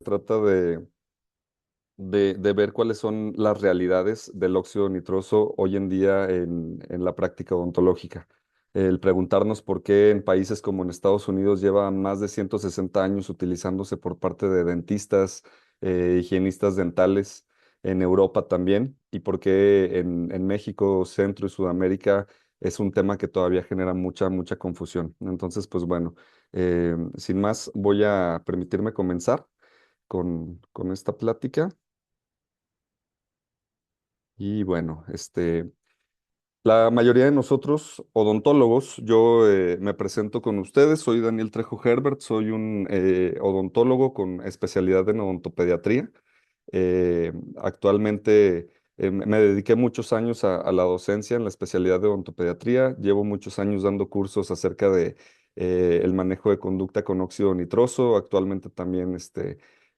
Trata de ver cuáles son las realidades del óxido nitroso hoy en día en la práctica odontológica. El preguntarnos por qué en países como en Estados Unidos lleva más de 160 años utilizándose por parte de dentistas, higienistas dentales, en Europa también, y por qué en México, Centro y Sudamérica es un tema que todavía genera mucha confusión. Entonces, pues bueno, sin más, voy a permitirme comenzar con esta plática. Y bueno, la mayoría de nosotros, odontólogos, yo me presento con ustedes, soy Daniel Trejo Herbert, soy un odontólogo con especialidad en odontopediatría. Actualmente me dediqué muchos años a la docencia en la especialidad de odontopediatría, llevo muchos años dando cursos acerca de el manejo de conducta con óxido nitroso. Actualmente también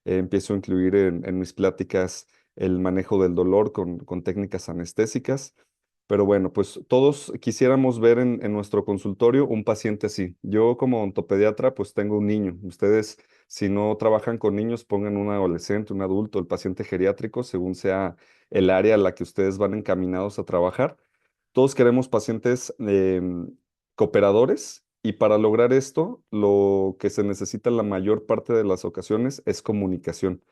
empiezo a incluir en mis pláticas el manejo del dolor con técnicas anestésicas. Pero bueno, pues todos quisiéramos ver en nuestro consultorio un paciente así. Yo como ontopediatra, pues tengo un niño. Ustedes, si no trabajan con niños, pongan un adolescente, un adulto, el paciente geriátrico, según sea el área a la que ustedes van encaminados a trabajar. Todos queremos pacientes cooperadores, y para lograr esto, lo que se necesita en la mayor parte de las ocasiones es comunicación.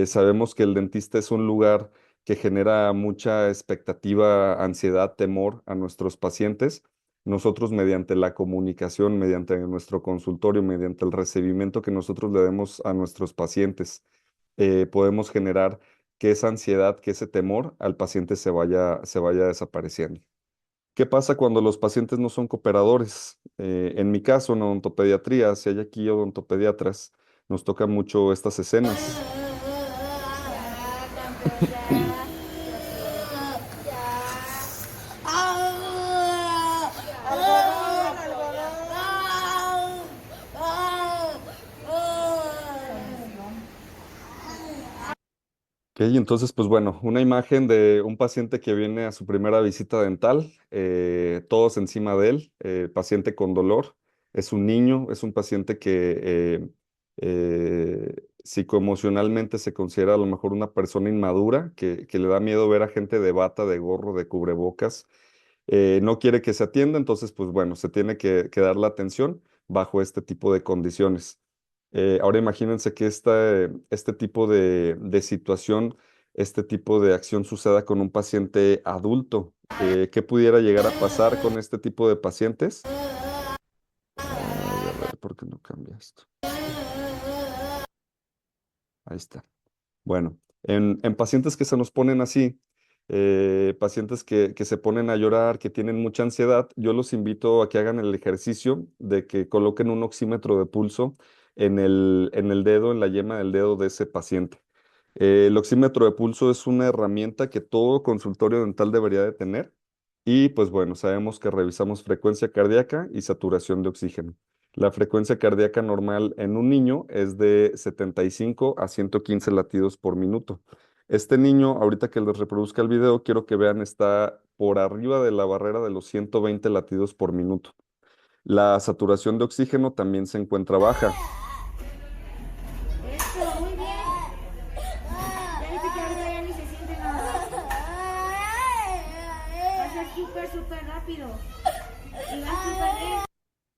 Sabemos que el dentista es un lugar que genera mucha expectativa, ansiedad, temor a nuestros pacientes. Nosotros, mediante la comunicación, mediante nuestro consultorio, mediante el recibimiento que nosotros le demos a nuestros pacientes, podemos generar que esa ansiedad, que ese temor al paciente se vaya desapareciendo. ¿Qué pasa cuando los pacientes no son cooperadores? En mi caso, en odontopediatría, si hay aquí odontopediatras, nos tocan mucho estas escenas. Ok, entonces, pues bueno, una imagen de un paciente que viene a su primera visita dental, todos encima de él, paciente con dolor, es un niño, es un paciente que psicoemocionalmente se considera a lo mejor una persona inmadura, que le da miedo ver a gente de bata, de gorro, de cubrebocas. No quiere que se atienda, entonces, pues bueno, se tiene que dar la atención bajo este tipo de condiciones. Ahora imagínense que este tipo de situación, este tipo de acción suceda con un paciente adulto. ¿Qué pudiera llegar a pasar con este tipo de pacientes? Ay, a ver, ¿por qué no cambia esto? Ahí está. Bueno, en pacientes que se nos ponen así, pacientes que se ponen a llorar, que tienen mucha ansiedad, yo los invito a que hagan el ejercicio de que coloquen un oxímetro de pulso en el dedo, en la yema del dedo de ese paciente. El oxímetro de pulso es una herramienta que todo consultorio dental debería de tener, y pues bueno, sabemos que revisamos frecuencia cardíaca y saturación de oxígeno. La frecuencia cardíaca normal en un niño es de 75 a 115 latidos por minuto. Este niño, ahorita que les reproduzca el video, quiero que vean, está por arriba de la barrera de los 120 latidos por minuto. La saturación de oxígeno también se encuentra baja. Eso, muy bien. Ya viste que ahorita ya ni se siente nada. Va a ser súper rápido. Y va súper bien.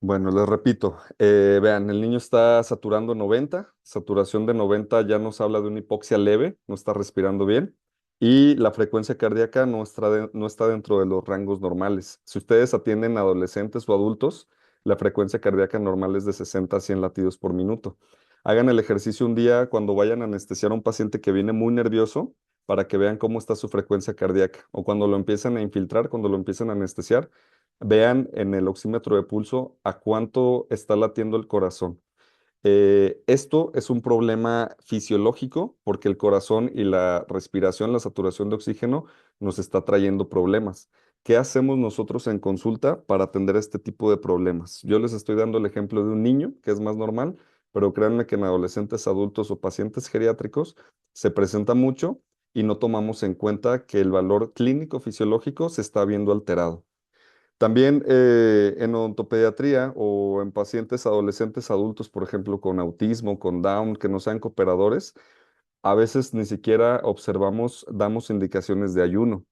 Bueno, les repito, vean, el niño está saturando 90, saturación de 90 ya nos habla de una hipoxia leve, no está respirando bien, y la frecuencia cardíaca no está dentro de los rangos normales. Si ustedes atienden a adolescentes o adultos, la frecuencia cardíaca normal es de 60 a 100 latidos por minuto. Hagan el ejercicio un día cuando vayan a anestesiar a un paciente que viene muy nervioso, para que vean cómo está su frecuencia cardíaca, o cuando lo empiecen a infiltrar, cuando lo empiecen a anestesiar, vean en el oxímetro de pulso a cuánto está latiendo el corazón. Esto es un problema fisiológico porque el corazón y la respiración, la saturación de oxígeno nos está trayendo problemas. ¿Qué hacemos nosotros en consulta para atender este tipo de problemas? Yo les estoy dando el ejemplo de un niño, que es más normal, pero créanme que en adolescentes, adultos o pacientes geriátricos se presenta mucho, y no tomamos en cuenta que el valor clínico fisiológico se está viendo alterado. También en odontopediatría o en pacientes adolescentes adultos, por ejemplo, con autismo, con Down, que no sean cooperadores, a veces ni siquiera observamos, damos indicaciones de ayuno.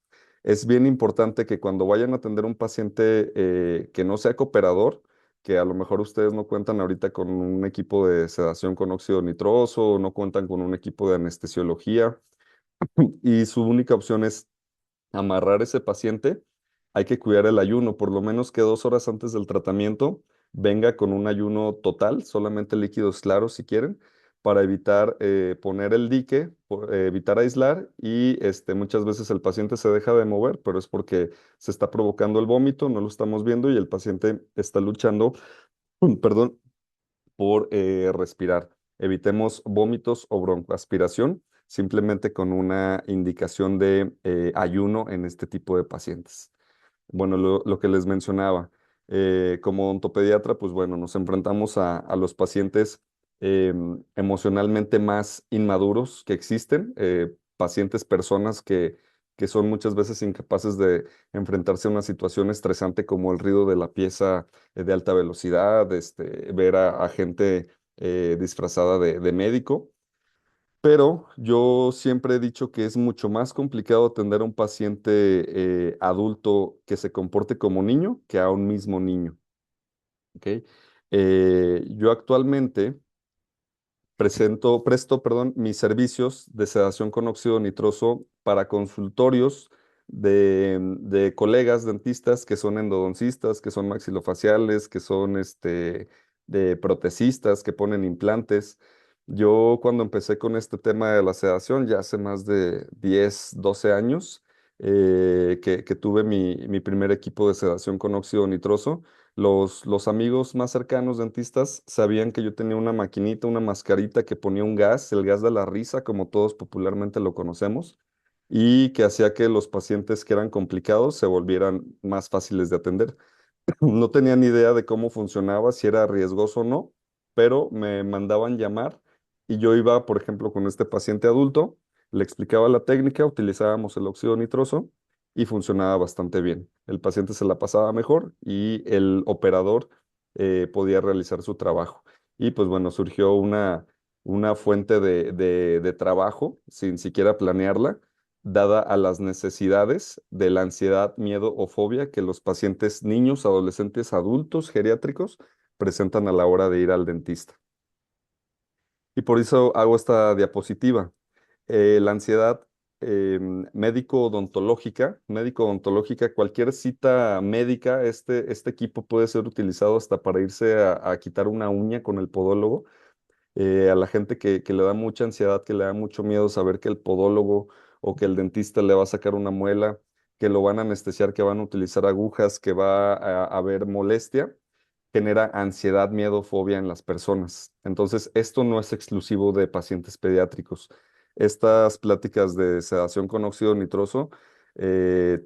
Es bien importante que cuando vayan a atender un paciente que no sea cooperador, que a lo mejor ustedes no cuentan ahorita con un equipo de sedación con óxido nitroso, o no cuentan con un equipo de anestesiología, y su única opción es amarrar ese paciente, hay que cuidar el ayuno, por lo menos que 2 horas antes del tratamiento venga con un ayuno total, solamente líquidos claros si quieren, para evitar poner el dique, evitar aislar y muchas veces el paciente se deja de mover, pero es porque se está provocando el vómito, no lo estamos viendo y el paciente está luchando, perdón, por respirar. Evitemos vómitos o broncoaspiración simplemente con una indicación de ayuno en este tipo de pacientes. Bueno, lo que les mencionaba, como odontopediatra, pues bueno, nos enfrentamos a los pacientes emocionalmente más inmaduros que existen, pacientes, personas que son muchas veces incapaces de enfrentarse a una situación estresante como el ruido de la pieza de alta velocidad, ver a gente disfrazada de médico. Pero yo siempre he dicho que es mucho más complicado atender a un paciente adulto que se comporte como niño que a un mismo niño. ¿Ok? Yo actualmente presto, mis servicios de sedación con óxido nitroso para consultorios de colegas dentistas que son endodoncistas, que son maxilofaciales, que son de protecistas, que ponen implantes. Yo cuando empecé con este tema de la sedación, ya hace más de 10, 12 años, que tuve mi primer equipo de sedación con óxido nitroso, los amigos más cercanos dentistas sabían que yo tenía una maquinita, una mascarita que ponía un gas, el gas de la risa, como todos popularmente lo conocemos, y que hacía que los pacientes que eran complicados se volvieran más fáciles de atender. No tenía ni idea de cómo funcionaba, si era riesgoso o no, pero me mandaban llamar y yo iba, por ejemplo, con este paciente adulto, le explicaba la técnica, utilizábamos el óxido nitroso y funcionaba bastante bien. El paciente se la pasaba mejor y el operador podía realizar su trabajo. Y pues bueno, surgió una fuente de trabajo sin siquiera planearla dada a las necesidades de la ansiedad, miedo o fobia que los pacientes niños, adolescentes, adultos, geriátricos presentan a la hora de ir al dentista. Y por eso hago esta diapositiva. La ansiedad médico-odontológica, cualquier cita médica, este equipo puede ser utilizado hasta para irse a quitar una uña con el podólogo a la gente que le da mucha ansiedad, que le da mucho miedo saber que el podólogo o que el dentista le va a sacar una muela, que lo van a anestesiar, que van a utilizar agujas, que va a haber molestia, genera ansiedad, miedo, fobia en las personas. Entonces, esto no es exclusivo de pacientes pediátricos. Estas pláticas de sedación con óxido nitroso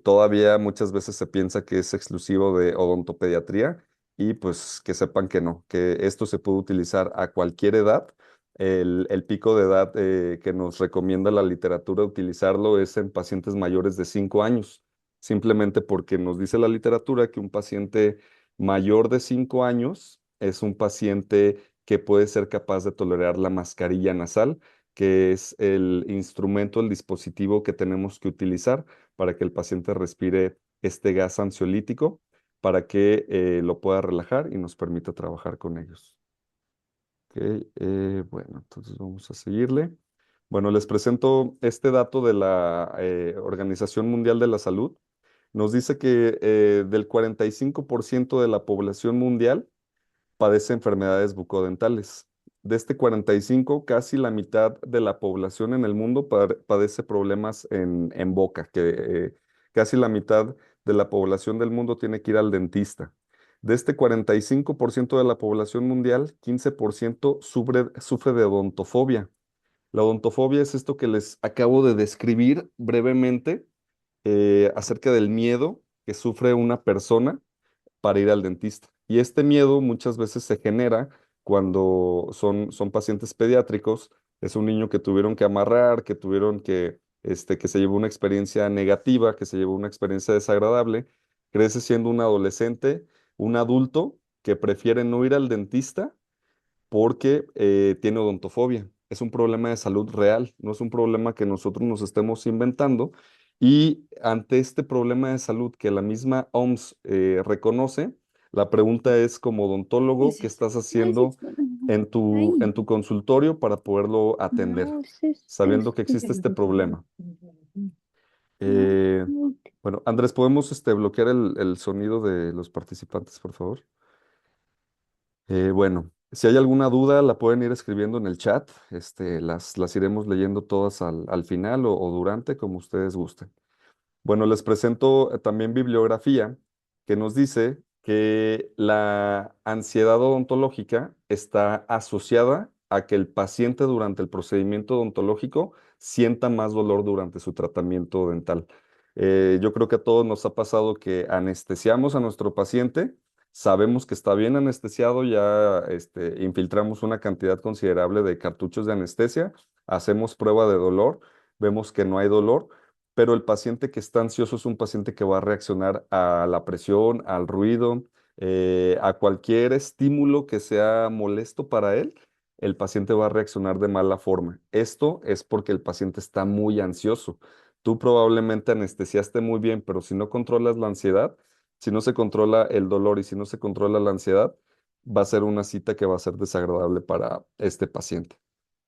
todavía muchas veces se piensa que es exclusivo de odontopediatría y pues que sepan que no, que esto se puede utilizar a cualquier edad. El pico de edad que nos recomienda la literatura utilizarlo es en pacientes mayores de 5 años, simplemente porque nos dice la literatura que un paciente mayor de 5 años es un paciente que puede ser capaz de tolerar la mascarilla nasal, que es el instrumento, el dispositivo que tenemos que utilizar para que el paciente respire este gas ansiolítico para que lo pueda relajar y nos permita trabajar con ellos. Ok, bueno, entonces vamos a seguirle. Bueno, les presento este dato de la Organización Mundial de la Salud. Nos dice que del 45% de la población mundial padece enfermedades bucodentales. De este 45, casi la mitad de la población en el mundo padece problemas en boca, que casi la mitad de la población del mundo tiene que ir al dentista. De este 45% de la población mundial, 15% sufre de odontofobia. La odontofobia es esto que les acabo de describir brevemente acerca del miedo que sufre una persona para ir al dentista. Y este miedo muchas veces se genera cuando son pacientes pediátricos. Es un niño que tuvieron que amarrar, que tuvieron que que se llevó una experiencia negativa, que se llevó una experiencia desagradable, crece siendo un adolescente, un adulto que prefiere no ir al dentista porque tiene odontofobia. Es un problema de salud real, no es un problema que nosotros nos estemos inventando. Y ante este problema de salud que la misma OMS reconoce, la pregunta es, como ¿Qué odontólogo, es ¿qué esto? estás No es haciendo esto. en Ay, tu consultorio para poderlo atender, no es esto. sabiendo que existe este problema? Eh, bueno, Andrés, ¿podemos bloquear el sonido de los participantes, por favor? Bueno, si hay alguna duda, la pueden ir escribiendo en el chat. Las iremos leyendo todas al final o durante, como ustedes gusten. Bueno, les presento también bibliografía que nos dice que la ansiedad odontológica está asociada a que el paciente durante el procedimiento odontológico sienta más dolor durante su tratamiento dental. Yo creo que a todos nos ha pasado que anestesiamos a nuestro paciente, sabemos que está bien anestesiado, ya infiltramos una cantidad considerable de cartuchos de anestesia, hacemos prueba de dolor, vemos que no hay dolor, pero el paciente que está ansioso es un paciente que va a reaccionar a la presión, al ruido, a cualquier estímulo que sea molesto para él, el paciente va a reaccionar de mala forma. Esto es porque el paciente está muy ansioso. Tú probablemente anestesiaste muy bien, pero si no controlas la ansiedad, si no se controla el dolor y si no se controla la ansiedad, va a ser una cita que va a ser desagradable para este paciente.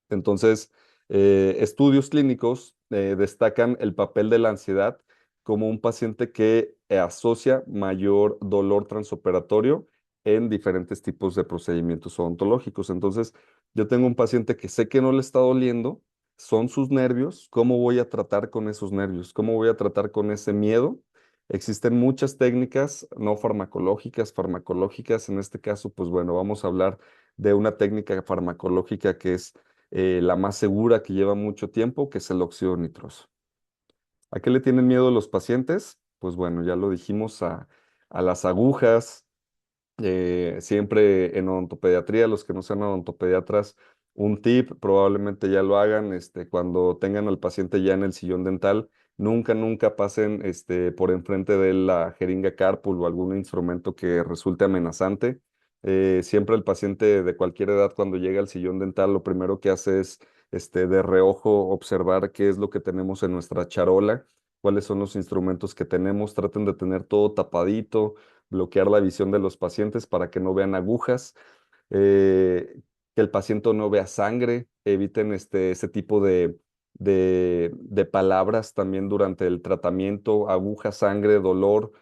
Entonces, estudios clínicos destacan el papel de la ansiedad como un paciente que asocia mayor dolor transoperatorio en diferentes tipos de procedimientos odontológicos. Entonces, yo tengo un paciente que sé que no le está doliendo, son sus nervios. ¿Cómo voy a tratar con esos nervios? ¿Cómo voy a tratar con ese miedo? Existen muchas técnicas no farmacológicas, farmacológicas. En este caso, pues bueno, vamos a hablar de una técnica farmacológica que es la más segura, que lleva mucho tiempo, que es el óxido nitroso. ¿A qué le tienen miedo los pacientes? Pues bueno, ya lo dijimos, a las agujas. Siempre en odontopediatría, los que no sean odontopediatras, un tip, probablemente ya lo hagan, cuando tengan al paciente ya en el sillón dental, nunca pasen por enfrente de la jeringa Carpool o algún instrumento que resulte amenazante. Siempre el paciente de cualquier edad, cuando llega al sillón dental, lo primero que hace es de reojo observar qué es lo que tenemos en nuestra charola, cuáles son los instrumentos que tenemos, traten de tener todo tapadito, bloquear la visión de los pacientes para que no vean agujas, que el paciente no vea sangre, eviten ese tipo de palabras también durante el tratamiento, aguja, sangre, dolor.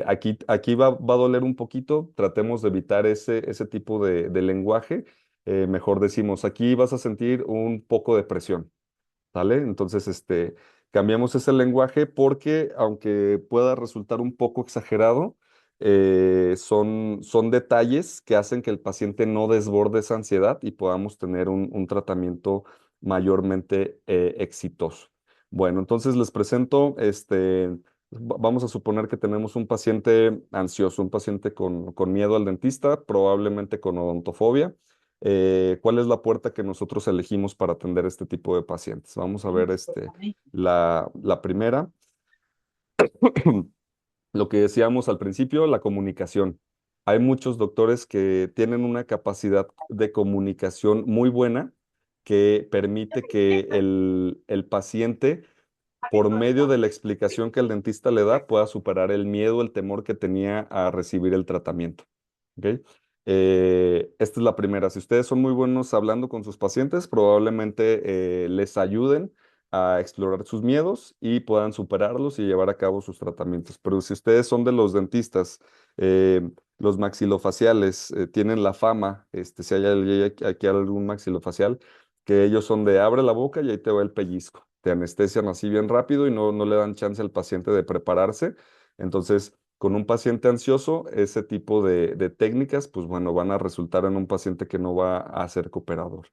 Aquí va a doler un poquito, tratemos de evitar ese tipo de lenguaje. Mejor decimos, aquí vas a sentir un poco de presión. ¿Sale? Entonces, cambiamos ese lenguaje porque, aunque pueda resultar un poco exagerado, son detalles que hacen que el paciente no desborde esa ansiedad y podamos tener un tratamiento mayormente exitoso. Bueno, entonces les presento, vamos a suponer que tenemos un paciente ansioso, un paciente con miedo al dentista, probablemente con odontofobia. ¿Cuál es la puerta que nosotros elegimos para atender este tipo de pacientes? Vamos a ver la primera. Lo que decíamos al principio, la comunicación. Hay muchos doctores que tienen una capacidad de comunicación muy buena que permite que el paciente, por medio de la explicación que el dentista le da, pueda superar el miedo, el temor que tenía a recibir el tratamiento. ¿Ok? Esta es la primera. Si ustedes son muy buenos hablando con sus pacientes, probablemente les ayuden a explorar sus miedos y puedan superarlos y llevar a cabo sus tratamientos. Pero si ustedes son de los dentistas, los maxilofaciales, tienen la fama, si hay aquí algún maxilofacial, que ellos son de abre la boca y ahí te va el pellizco. Te anestesian así bien rápido y no le dan chance al paciente de prepararse. Entonces, con un paciente ansioso, ese tipo de técnicas, pues bueno, van a resultar en un paciente que no va a ser cooperador.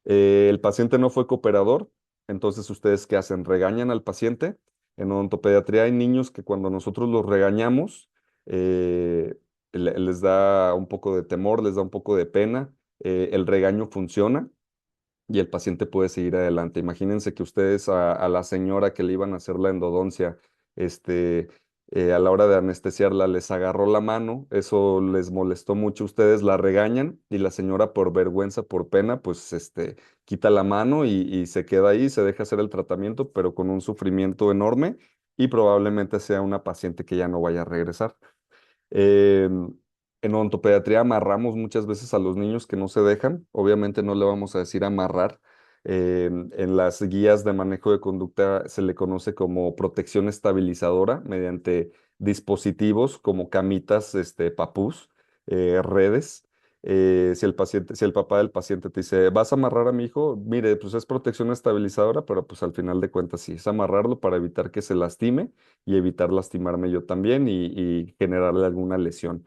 El paciente no fue cooperador, entonces ustedes ¿qué hacen? Regañan al paciente. En odontopediatría hay niños que cuando nosotros los regañamos, les da un poco de temor, les da un poco de pena. El regaño funciona. y el paciente puede seguir adelante. Imagínense que ustedes a la señora que le iban a hacer la endodoncia, este, a la hora de anestesiarla, les agarró la mano, eso les molestó mucho, ustedes la regañan y la señora por vergüenza, por pena, pues quita la mano y se queda ahí, se deja hacer el tratamiento, pero con un sufrimiento enorme y probablemente sea una paciente que ya no vaya a regresar. Eh, en odontopediatría amarramos muchas veces a los niños que no se dejan. Obviamente no le vamos a decir amarrar. En las guías de manejo de conducta se le conoce como protección estabilizadora mediante dispositivos como camitas, papús, redes. Si el papá del paciente te dice, ¿vas a amarrar a mi hijo? Mire, pues es protección estabilizadora, pero pues al final de cuentas sí, es amarrarlo para evitar que se lastime y evitar lastimarme yo también y generarle alguna lesión.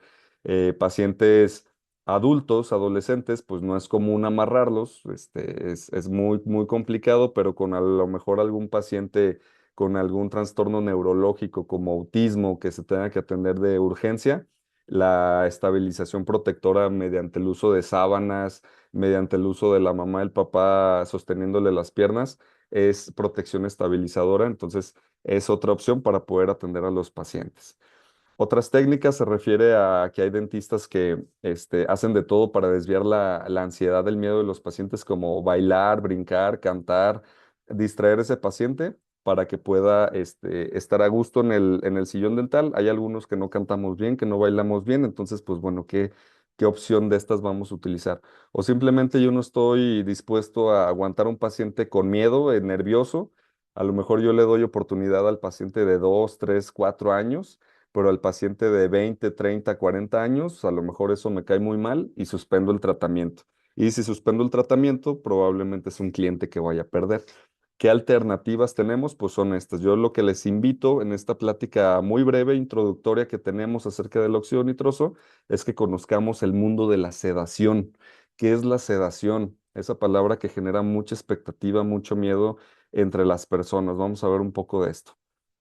Pacientes adultos, adolescentes, pues no es común amarrarlos, es muy, muy complicado, pero con a lo mejor algún paciente con algún trastorno neurológico como autismo que se tenga que atender de urgencia, la estabilización protectora mediante el uso de sábanas, mediante el uso de la mamá del papá sosteniéndole las piernas, es protección estabilizadora. Entonces, es otra opción para poder atender a los pacientes. Otras técnicas se refiere a que hay dentistas que hacen de todo para desviar la ansiedad, el miedo de los pacientes, como bailar, brincar, cantar, distraer a ese paciente para que pueda estar a gusto en el sillón dental. Hay algunos que no cantamos bien, que no bailamos bien, entonces, pues bueno, ¿qué opción de estas vamos a utilizar? O simplemente yo no estoy dispuesto a aguantar un paciente con miedo, nervioso. A lo mejor yo le doy oportunidad al paciente de 2, 3, 4 años, pero al paciente de 20, 30, 40 años, a lo mejor eso me cae muy mal y suspendo el tratamiento. Y si suspendo el tratamiento, probablemente es un cliente que vaya a perder. ¿Qué alternativas tenemos? Pues son estas. Yo lo que les invito en esta plática muy breve, introductoria que tenemos acerca del óxido nitroso, es que conozcamos el mundo de la sedación. ¿Qué es la sedación? Esa palabra que genera mucha expectativa, mucho miedo entre las personas. Vamos a ver un poco de esto.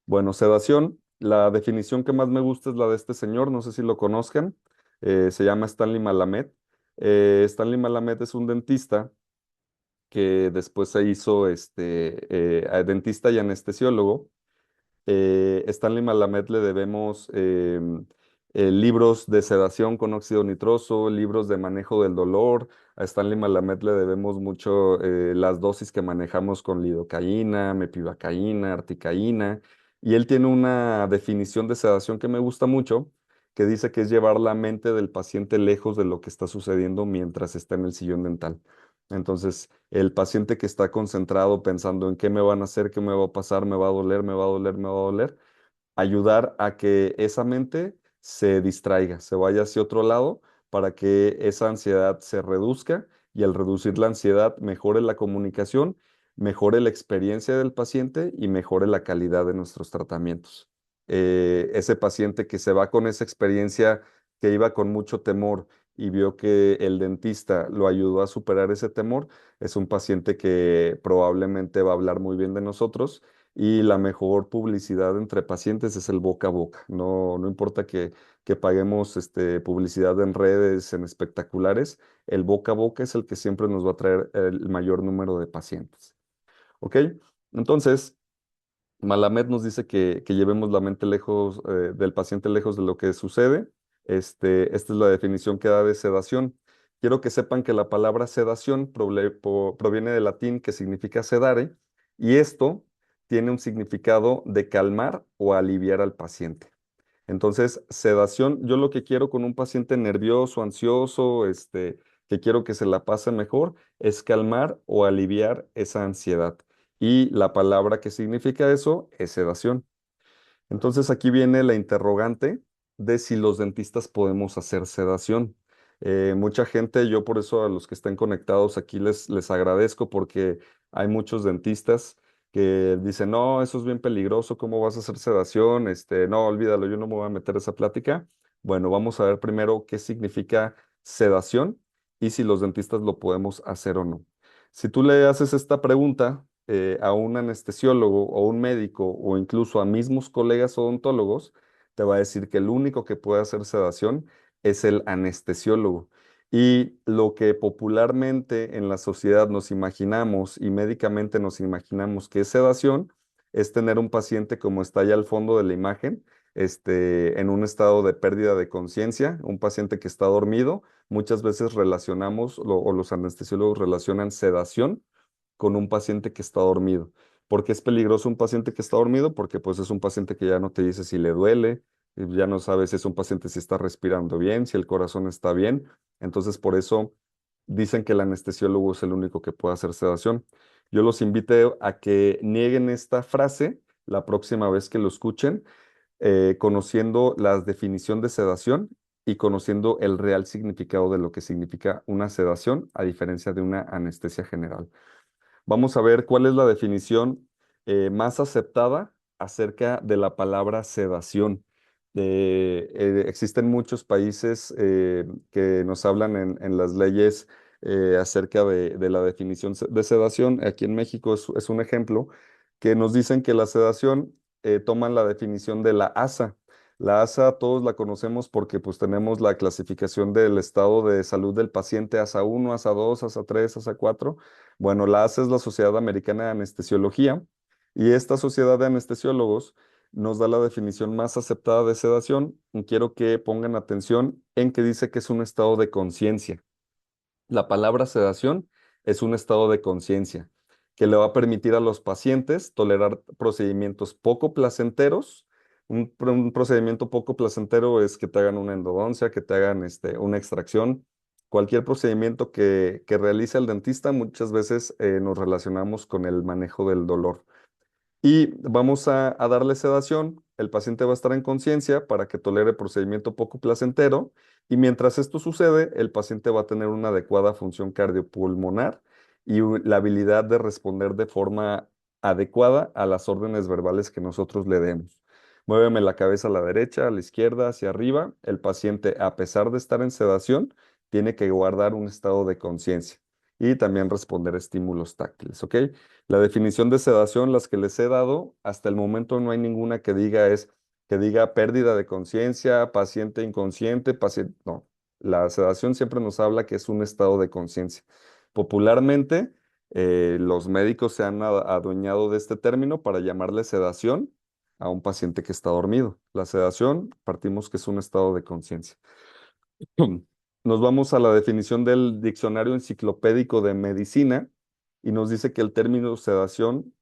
Bueno, sedación, la definición que más me gusta es la de este señor, no sé si lo conozcan, se llama Stanley Malamet. Stanley Malamet es un dentista que después se hizo dentista y anestesiólogo. Stanley Malamet le debemos libros de sedación con óxido nitroso, libros de manejo del dolor. A Stanley Malamet le debemos mucho las dosis que manejamos con lidocaína, mepivacaína, articaína. Y él tiene una definición de sedación que me gusta mucho, que dice que es llevar la mente del paciente lejos de lo que está sucediendo mientras está en el sillón dental. Entonces, el paciente que está concentrado pensando en qué me van a hacer, qué me va a pasar, me va a doler, me va a doler, me va a doler, ayudar a que esa mente se distraiga, se vaya hacia otro lado para que esa ansiedad se reduzca y al reducir la ansiedad mejore la comunicación, mejore la experiencia del paciente y mejore la calidad de nuestros tratamientos. Ese paciente que se va con esa experiencia, que iba con mucho temor y vio que el dentista lo ayudó a superar ese temor, es un paciente que probablemente va a hablar muy bien de nosotros y la mejor publicidad entre pacientes es el boca a boca. No, no importa que paguemos publicidad en redes, en espectaculares, el boca a boca es el que siempre nos va a traer el mayor número de pacientes. ¿Ok? Entonces, Malamed nos dice que llevemos la mente lejos del paciente, lejos de lo que sucede. Esta es la definición que da de sedación. Quiero que sepan que la palabra sedación proviene del latín que significa sedare, y esto tiene un significado de calmar o aliviar al paciente. Entonces, sedación, yo lo que quiero con un paciente nervioso, ansioso, que quiero que se la pase mejor, es calmar o aliviar esa ansiedad. Y la palabra que significa eso es sedación. Entonces aquí viene la interrogante de si los dentistas podemos hacer sedación. Mucha gente, yo por eso a los que estén conectados aquí les agradezco porque hay muchos dentistas que dicen, no, eso es bien peligroso, ¿cómo vas a hacer sedación? No, olvídalo, yo no me voy a meter a esa plática. Bueno, vamos a ver primero qué significa sedación y si los dentistas lo podemos hacer o no. Si tú le haces esta pregunta a un anestesiólogo o un médico o incluso a mismos colegas odontólogos, te va a decir que el único que puede hacer sedación es el anestesiólogo. Y lo que popularmente en la sociedad nos imaginamos y médicamente nos imaginamos que es sedación, es tener un paciente como está allá al fondo de la imagen, en un estado de pérdida de conciencia, un paciente que está dormido. Muchas veces relacionamos, o los anestesiólogos relacionan sedación con un paciente que está dormido. ¿Por qué es peligroso un paciente que está dormido? Porque pues es un paciente que ya no te dice si le duele, ya no sabes si es un paciente si está respirando bien, si el corazón está bien. Entonces por eso dicen que el anestesiólogo es el único que puede hacer sedación. Yo los invito a que nieguen esta frase la próxima vez que lo escuchen, conociendo la definición de sedación y conociendo el real significado de lo que significa una sedación, a diferencia de una anestesia general. Vamos a ver cuál es la definición más aceptada acerca de la palabra sedación. Existen muchos países que nos hablan en las leyes acerca de la definición de sedación. Aquí en México es un ejemplo que nos dicen que la sedación toman la definición de la ASA. La ASA todos la conocemos porque pues tenemos la clasificación del estado de salud del paciente ASA 1, ASA 2, ASA 3, ASA 4. Bueno, la ASA es la Sociedad Americana de Anestesiología y esta sociedad de anestesiólogos nos da la definición más aceptada de sedación y quiero que pongan atención en que dice que es un estado de conciencia. La palabra sedación es un estado de conciencia que le va a permitir a los pacientes tolerar procedimientos poco placenteros. Un procedimiento poco placentero es que te hagan una endodoncia, que te hagan una extracción. Cualquier procedimiento que realice el dentista, muchas veces nos relacionamos con el manejo del dolor. Y vamos a darle sedación. El paciente va a estar en conciencia para que tolere el procedimiento poco placentero. Y mientras esto sucede, el paciente va a tener una adecuada función cardiopulmonar y la habilidad de responder de forma adecuada a las órdenes verbales que nosotros le demos. Muéveme la cabeza a la derecha, a la izquierda, hacia arriba. El paciente, a pesar de estar en sedación, tiene que guardar un estado de conciencia y también responder a estímulos táctiles, ¿ok? La definición de sedación, las que les he dado, hasta el momento no hay ninguna que diga pérdida de conciencia, paciente inconsciente, paciente. No, la sedación siempre nos habla que es un estado de conciencia. Popularmente, los médicos se han adueñado de este término para llamarle sedación a un paciente que está dormido. La sedación, partimos que es un estado de conciencia. Nos vamos a la definición del Diccionario Enciclopédico de Medicina y nos dice que el término sedación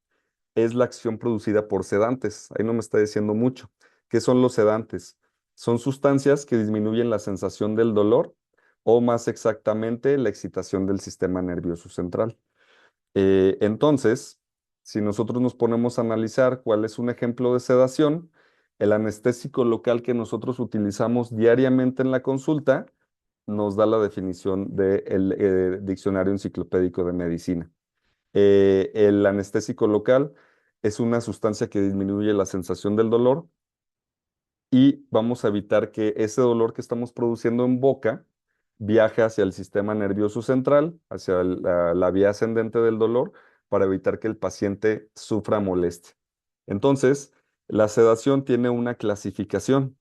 es la acción producida por sedantes. Ahí no me está diciendo mucho. ¿Qué son los sedantes? Son sustancias que disminuyen la sensación del dolor o más exactamente la excitación del sistema nervioso central. Entonces, si nosotros nos ponemos a analizar cuál es un ejemplo de sedación, el anestésico local que nosotros utilizamos diariamente en la consulta nos da la definición del Diccionario Enciclopédico de Medicina. El anestésico local es una sustancia que disminuye la sensación del dolor y vamos a evitar que ese dolor que estamos produciendo en boca viaje hacia el sistema nervioso central, hacia la vía ascendente del dolor, para evitar que el paciente sufra molestia. Entonces, la sedación tiene una clasificación.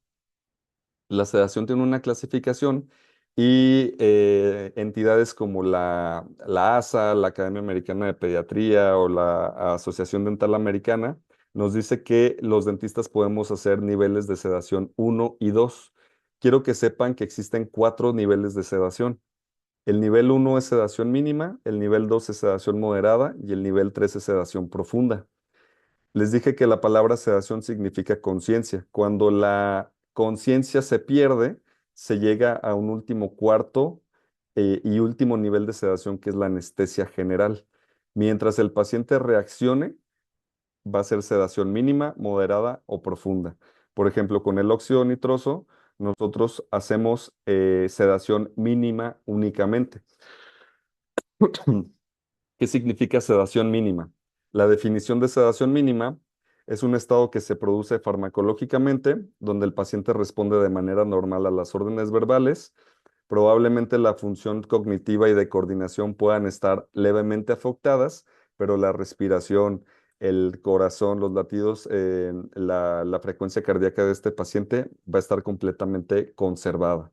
La sedación tiene una clasificación y entidades como la ASA, la Academia Americana de Pediatría o la Asociación Dental Americana nos dice que los dentistas podemos hacer niveles de sedación 1 y 2. Quiero que sepan que existen 4 niveles de sedación. El nivel 1 es sedación mínima, el nivel 2 es sedación moderada y el nivel 3 es sedación profunda. Les dije que la palabra sedación significa conciencia. Cuando la conciencia se pierde, se llega a un último cuarto y último nivel de sedación, que es la anestesia general. Mientras el paciente reaccione, va a ser sedación mínima, moderada o profunda. Por ejemplo, con el óxido nitroso, nosotros hacemos sedación mínima únicamente. ¿Qué significa sedación mínima? La definición de sedación mínima es un estado que se produce farmacológicamente, donde el paciente responde de manera normal a las órdenes verbales. Probablemente la función cognitiva y de coordinación puedan estar levemente afectadas, pero la respiración, el corazón, los latidos, la frecuencia cardíaca de este paciente va a estar completamente conservada.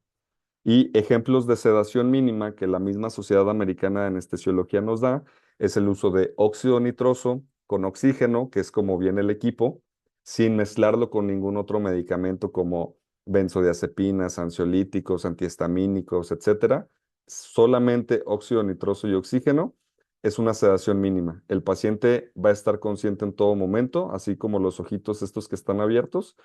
Y ejemplos de sedación mínima que la misma Sociedad Americana de Anestesiología nos da es el uso de óxido nitroso con oxígeno, que es como viene el equipo, sin mezclarlo con ningún otro medicamento como benzodiazepinas, ansiolíticos, antihistamínicos, etcétera. Solamente óxido nitroso y oxígeno es una sedación mínima. El paciente va a estar consciente en todo momento, así como los ojitos estos que están abiertos,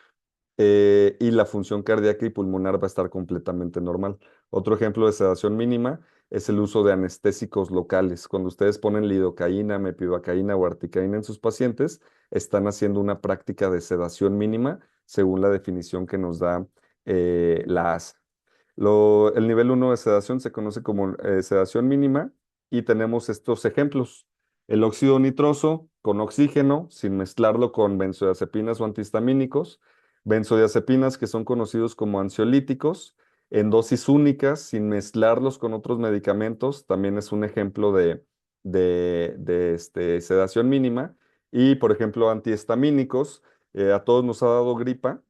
y la función cardíaca y pulmonar va a estar completamente normal. Otro ejemplo de sedación mínima es el uso de anestésicos locales. Cuando ustedes ponen lidocaína, mepivacaína o articaína en sus pacientes, están haciendo una práctica de sedación mínima según la definición que nos da la ASA. El nivel uno de sedación se conoce como sedación mínima y tenemos estos ejemplos. El óxido nitroso con oxígeno, sin mezclarlo con benzodiazepinas o antihistamínicos. Benzodiazepinas que son conocidos como ansiolíticos en dosis únicas, sin mezclarlos con otros medicamentos, también es un ejemplo de sedación mínima. Y, por ejemplo, antihistamínicos, a todos nos ha dado gripa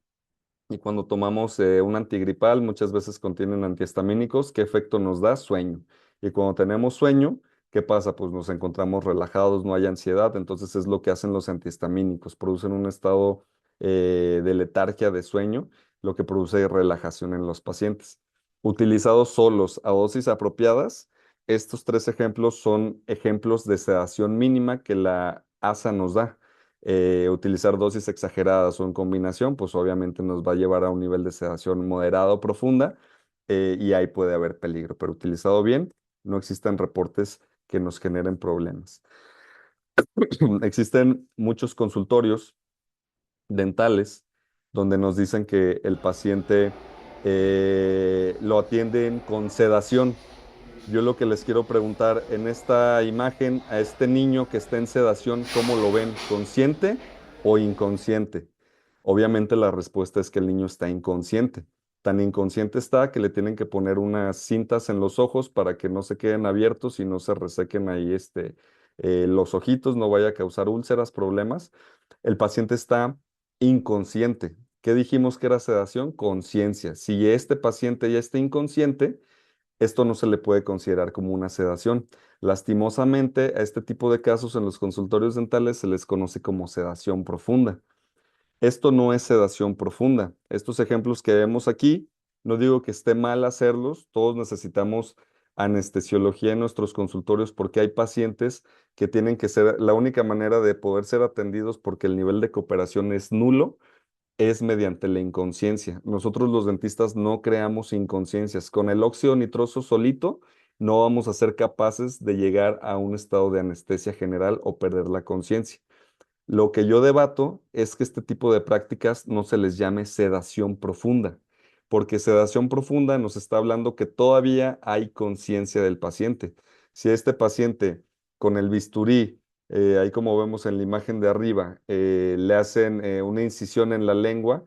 y cuando tomamos un antigripal, muchas veces contienen antihistamínicos. ¿Qué efecto nos da? Sueño. Y cuando tenemos sueño, ¿qué pasa? Pues nos encontramos relajados, no hay ansiedad. Entonces es lo que hacen los antihistamínicos. Producen un estado de letargia, de sueño, lo que produce relajación en los pacientes. Utilizados solos a dosis apropiadas, estos tres ejemplos son ejemplos de sedación mínima que la ASA nos da. Utilizar dosis exageradas o en combinación, pues obviamente nos va a llevar a un nivel de sedación moderada o profunda, y ahí puede haber peligro, pero utilizado bien, no existen reportes que nos generen problemas. Existen muchos consultorios dentales donde nos dicen que el paciente lo atienden con sedación. Yo lo que les quiero preguntar en esta imagen, a este niño que está en sedación, ¿cómo lo ven? ¿Consciente o inconsciente? Obviamente la respuesta es que el niño está inconsciente. Tan inconsciente está que le tienen que poner unas cintas en los ojos para que no se queden abiertos y no se resequen ahí los ojitos, no vaya a causar úlceras, problemas. El paciente está inconsciente. ¿Qué dijimos que era sedación? Conciencia. Si este paciente ya está inconsciente, esto no se le puede considerar como una sedación. Lastimosamente, a este tipo de casos en los consultorios dentales se les conoce como sedación profunda. Esto no es sedación profunda. Estos ejemplos que vemos aquí, no digo que esté mal hacerlos, todos necesitamos anestesiología en nuestros consultorios porque hay pacientes que tienen que ser, la única manera de poder ser atendidos porque el nivel de cooperación es nulo, es mediante la inconsciencia. Nosotros los dentistas no creamos inconsciencias. Con el óxido nitroso solito no vamos a ser capaces de llegar a un estado de anestesia general o perder la conciencia. Lo que yo debato es que este tipo de prácticas no se les llame sedación profunda, porque sedación profunda nos está hablando que todavía hay conciencia del paciente. Si a este paciente con el bisturí, ahí como vemos en la imagen de arriba, le hacen una incisión en la lengua,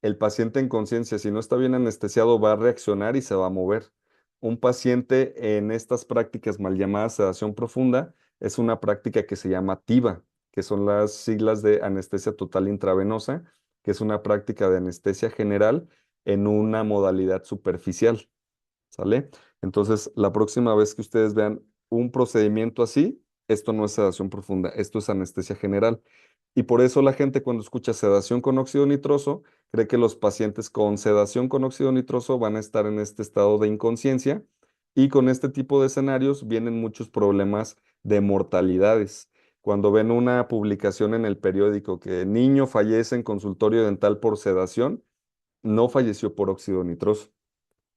el paciente en conciencia, si no está bien anestesiado, va a reaccionar y se va a mover. Un paciente en estas prácticas mal llamadas sedación profunda es una práctica que se llama TIVA, que son las siglas de anestesia total intravenosa, que es una práctica de anestesia general en una modalidad superficial, ¿sale? Entonces, la próxima vez que ustedes vean un procedimiento así, esto no es sedación profunda, esto es anestesia general. Y por eso la gente cuando escucha sedación con óxido nitroso, cree que los pacientes con sedación con óxido nitroso van a estar en este estado de inconsciencia y con este tipo de escenarios vienen muchos problemas de mortalidades. Cuando ven una publicación en el periódico que niño fallece en consultorio dental por sedación, no falleció por óxido nitroso.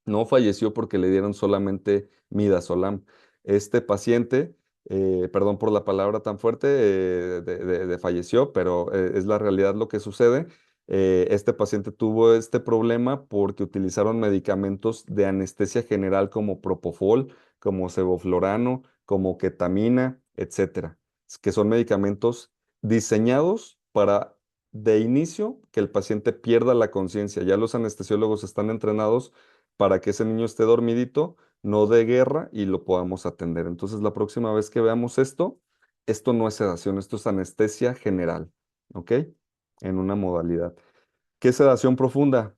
No falleció porque le dieron solamente midazolam. Este paciente, perdón por la palabra tan fuerte, de falleció, pero es la realidad lo que sucede. Este paciente tuvo este problema porque utilizaron medicamentos de anestesia general como propofol, como sevoflurano, como ketamina, etcétera, que son medicamentos diseñados para de inicio que el paciente pierda la conciencia. Ya los anestesiólogos están entrenados para que ese niño esté dormidito, no dé guerra y lo podamos atender. Entonces, la próxima vez que veamos esto, esto no es sedación, esto es anestesia general, ¿ok? En una modalidad. ¿Qué es sedación profunda?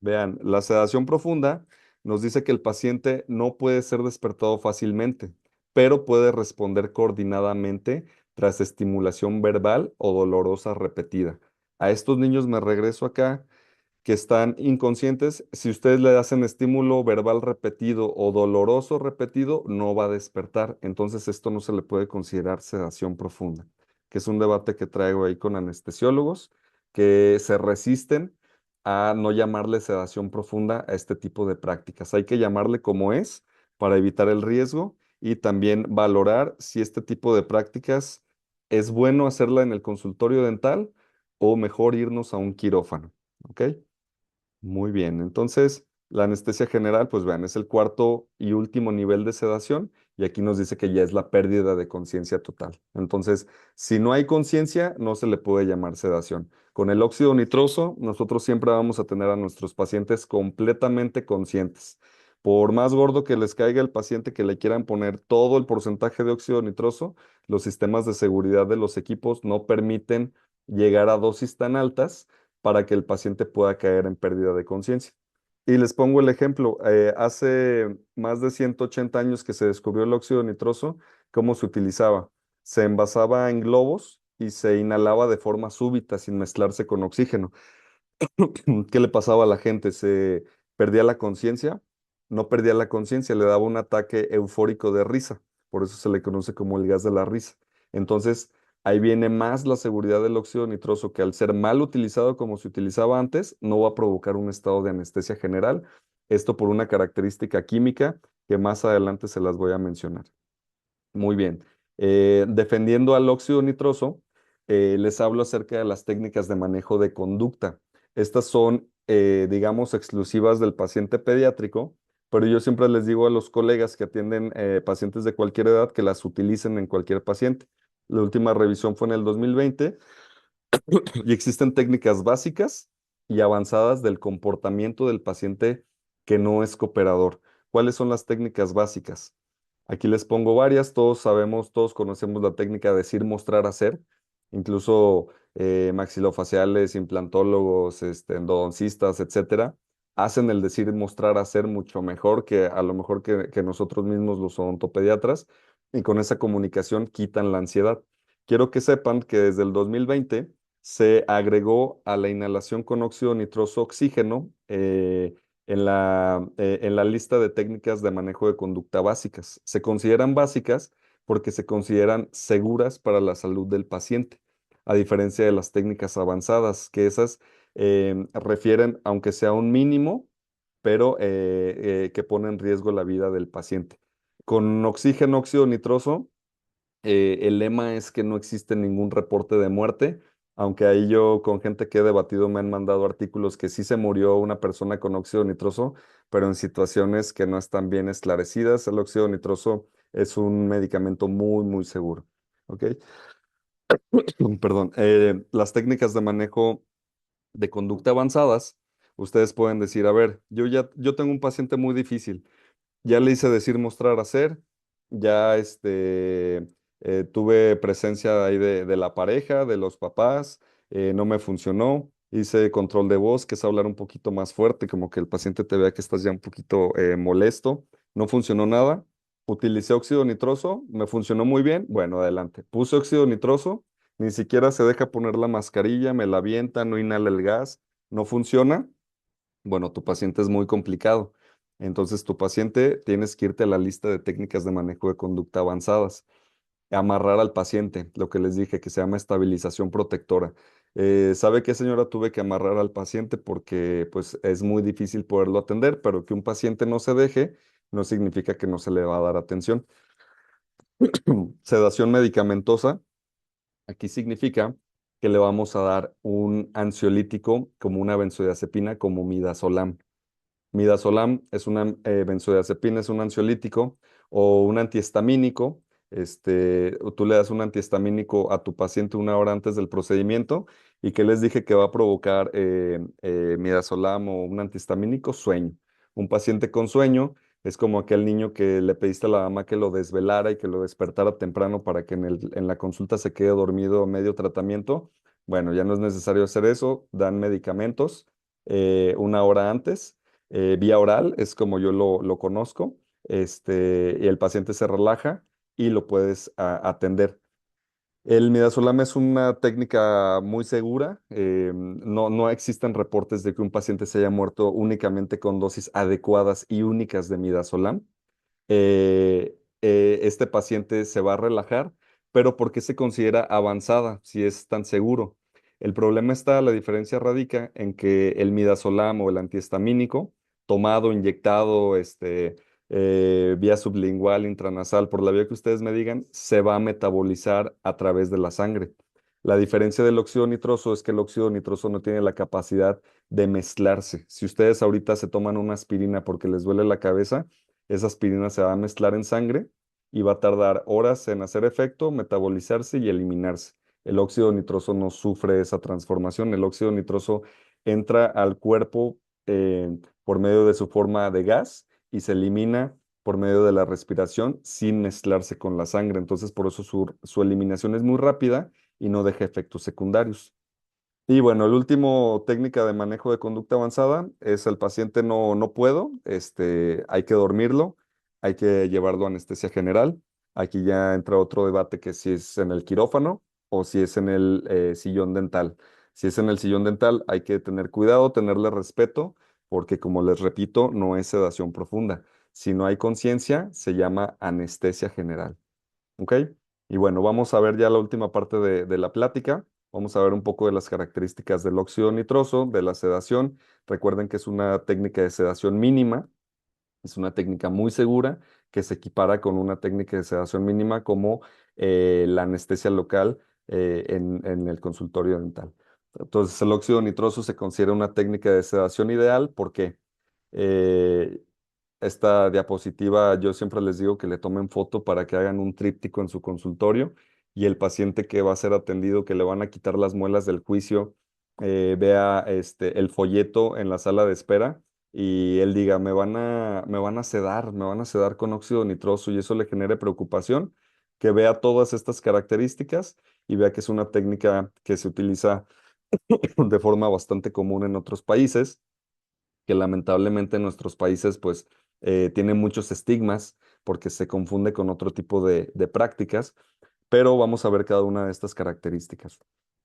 Vean, la sedación profunda nos dice que el paciente no puede ser despertado fácilmente, pero puede responder coordinadamente tras estimulación verbal o dolorosa repetida. A estos niños me regreso acá que están inconscientes. Si ustedes le hacen estímulo verbal repetido o doloroso repetido, no va a despertar. Entonces esto no se le puede considerar sedación profunda, que es un debate que traigo ahí con anestesiólogos que se resisten a no llamarle sedación profunda a este tipo de prácticas. Hay que llamarle como es para evitar el riesgo y también valorar si este tipo de prácticas es bueno hacerla en el consultorio dental o mejor irnos a un quirófano. ¿Ok? Muy bien, entonces la anestesia general, pues vean, es el cuarto y último nivel de sedación y aquí nos dice que ya es la pérdida de conciencia total. Entonces, si no hay conciencia, no se le puede llamar sedación. Con el óxido nitroso, nosotros siempre vamos a tener a nuestros pacientes completamente conscientes. Por más gordo que les caiga el paciente que le quieran poner todo el porcentaje de óxido nitroso, los sistemas de seguridad de los equipos no permiten llegar a dosis tan altas para que el paciente pueda caer en pérdida de conciencia. Y les pongo el ejemplo, hace más de 180 años que se descubrió el óxido nitroso, ¿cómo se utilizaba? Se envasaba en globos y se inhalaba de forma súbita sin mezclarse con oxígeno. ¿Qué le pasaba a la gente? ¿Se perdía la conciencia? No perdía la conciencia, le daba un ataque eufórico de risa. Por eso se le conoce como el gas de la risa. Entonces, ahí viene más la seguridad del óxido nitroso, que al ser mal utilizado como se utilizaba antes, no va a provocar un estado de anestesia general. Esto por una característica química que más adelante se las voy a mencionar. Muy bien. Defendiendo al óxido nitroso, les hablo acerca de las técnicas de manejo de conducta. Estas son, digamos, exclusivas del paciente pediátrico, pero yo siempre les digo a los colegas que atienden pacientes de cualquier edad que las utilicen en cualquier paciente. La última revisión fue en el 2020 y existen técnicas básicas y avanzadas del comportamiento del paciente que no es cooperador. ¿Cuáles son las técnicas básicas? Aquí les pongo varias, todos sabemos, todos conocemos la técnica de decir, mostrar, hacer, incluso maxilofaciales, implantólogos, endodoncistas, etcétera, hacen el decir, mostrar, hacer mucho mejor que a lo mejor que nosotros mismos los odontopediatras, y con esa comunicación quitan la ansiedad. Quiero que sepan que desde el 2020 se agregó a la inhalación con óxido nitroso oxígeno en la lista de técnicas de manejo de conducta básicas. Se consideran básicas porque se consideran seguras para la salud del paciente, a diferencia de las técnicas avanzadas, que esas refieren, aunque sea un mínimo, pero que pone en riesgo la vida del paciente. Con oxígeno, óxido nitroso, el lema es que no existe ningún reporte de muerte, aunque ahí yo con gente que he debatido me han mandado artículos que sí se murió una persona con óxido nitroso, pero en situaciones que no están bien esclarecidas. El óxido nitroso es un medicamento muy, muy seguro. ¿Ok? Perdón. Las técnicas de manejo de conducta avanzadas, ustedes pueden decir, a ver, yo tengo un paciente muy difícil. Ya le hice decir, mostrar, hacer. Ya tuve presencia ahí de la pareja, de los papás. No me funcionó. Hice control de voz, que es hablar un poquito más fuerte, como que el paciente te vea que estás ya un poquito molesto. No funcionó nada. Utilicé óxido nitroso, me funcionó muy bien. Bueno, adelante. Puse óxido nitroso, ni siquiera se deja poner la mascarilla, me la avienta, no inhala el gas, no funciona. Bueno, tu paciente es muy complicado. Entonces, tu paciente tienes que irte a la lista de técnicas de manejo de conducta avanzadas. Amarrar al paciente, lo que les dije, que se llama estabilización protectora. ¿Sabe qué, señora? Tuve que amarrar al paciente porque pues es muy difícil poderlo atender, pero que un paciente no se deje no significa que no se le va a dar atención. Sedación medicamentosa. Aquí significa que le vamos a dar un ansiolítico como una benzodiazepina como midazolam. Midazolam es una benzodiazepina, es un ansiolítico o un antihistamínico. O tú le das un antihistamínico a tu paciente una hora antes del procedimiento y que les dije que va a provocar midazolam o un antihistamínico, sueño. Un paciente con sueño es como aquel niño que le pediste a la mamá que lo desvelara y que lo despertara temprano para que en la consulta se quede dormido a medio tratamiento. Bueno, ya no es necesario hacer eso, dan medicamentos una hora antes vía oral, es como yo lo conozco, y el paciente se relaja y lo puedes atender. El midazolam es una técnica muy segura. No existen reportes de que un paciente se haya muerto únicamente con dosis adecuadas y únicas de midazolam. Este paciente se va a relajar, pero ¿por qué se considera avanzada si es tan seguro? El problema está, la diferencia radica en que el midazolam o el antihistamínico, tomado, inyectado, vía sublingual, intranasal, por la vía que ustedes me digan, se va a metabolizar a través de la sangre. La diferencia del óxido nitroso es que el óxido nitroso no tiene la capacidad de mezclarse. Si ustedes ahorita se toman una aspirina porque les duele la cabeza, esa aspirina se va a mezclar en sangre y va a tardar horas en hacer efecto, metabolizarse y eliminarse. El óxido nitroso no sufre esa transformación. El óxido nitroso entra al cuerpo por medio de su forma de gas y se elimina por medio de la respiración sin mezclarse con la sangre. Entonces, por eso su eliminación es muy rápida y no deja efectos secundarios. Y bueno, el último técnica de manejo de conducta avanzada es el paciente no puedo, hay que dormirlo, hay que llevarlo a anestesia general. Aquí ya entra otro debate que si es en el quirófano o si es en el sillón dental. Si es en el sillón dental hay que tener cuidado, tenerle respeto, porque como les repito, no es sedación profunda. Si no hay conciencia, se llama anestesia general. ¿Ok? Y bueno, vamos a ver ya la última parte de la plática. Vamos a ver un poco de las características del óxido nitroso, de la sedación. Recuerden que es una técnica de sedación mínima, es una técnica muy segura que se equipara con una técnica de sedación mínima como la anestesia local en el consultorio dental. Entonces, el óxido nitroso se considera una técnica de sedación ideal porque eh, esta diapositiva, yo siempre les digo que le tomen foto para que hagan un tríptico en su consultorio y el paciente que va a ser atendido, que le van a quitar las muelas del juicio, vea el folleto en la sala de espera y él diga, me van a sedar con óxido nitroso y eso le genere preocupación, que vea todas estas características y vea que es una técnica que se utiliza de forma bastante común en otros países que lamentablemente en nuestros países pues tiene muchos estigmas porque se confunde con otro tipo de prácticas, pero vamos a ver cada una de estas características.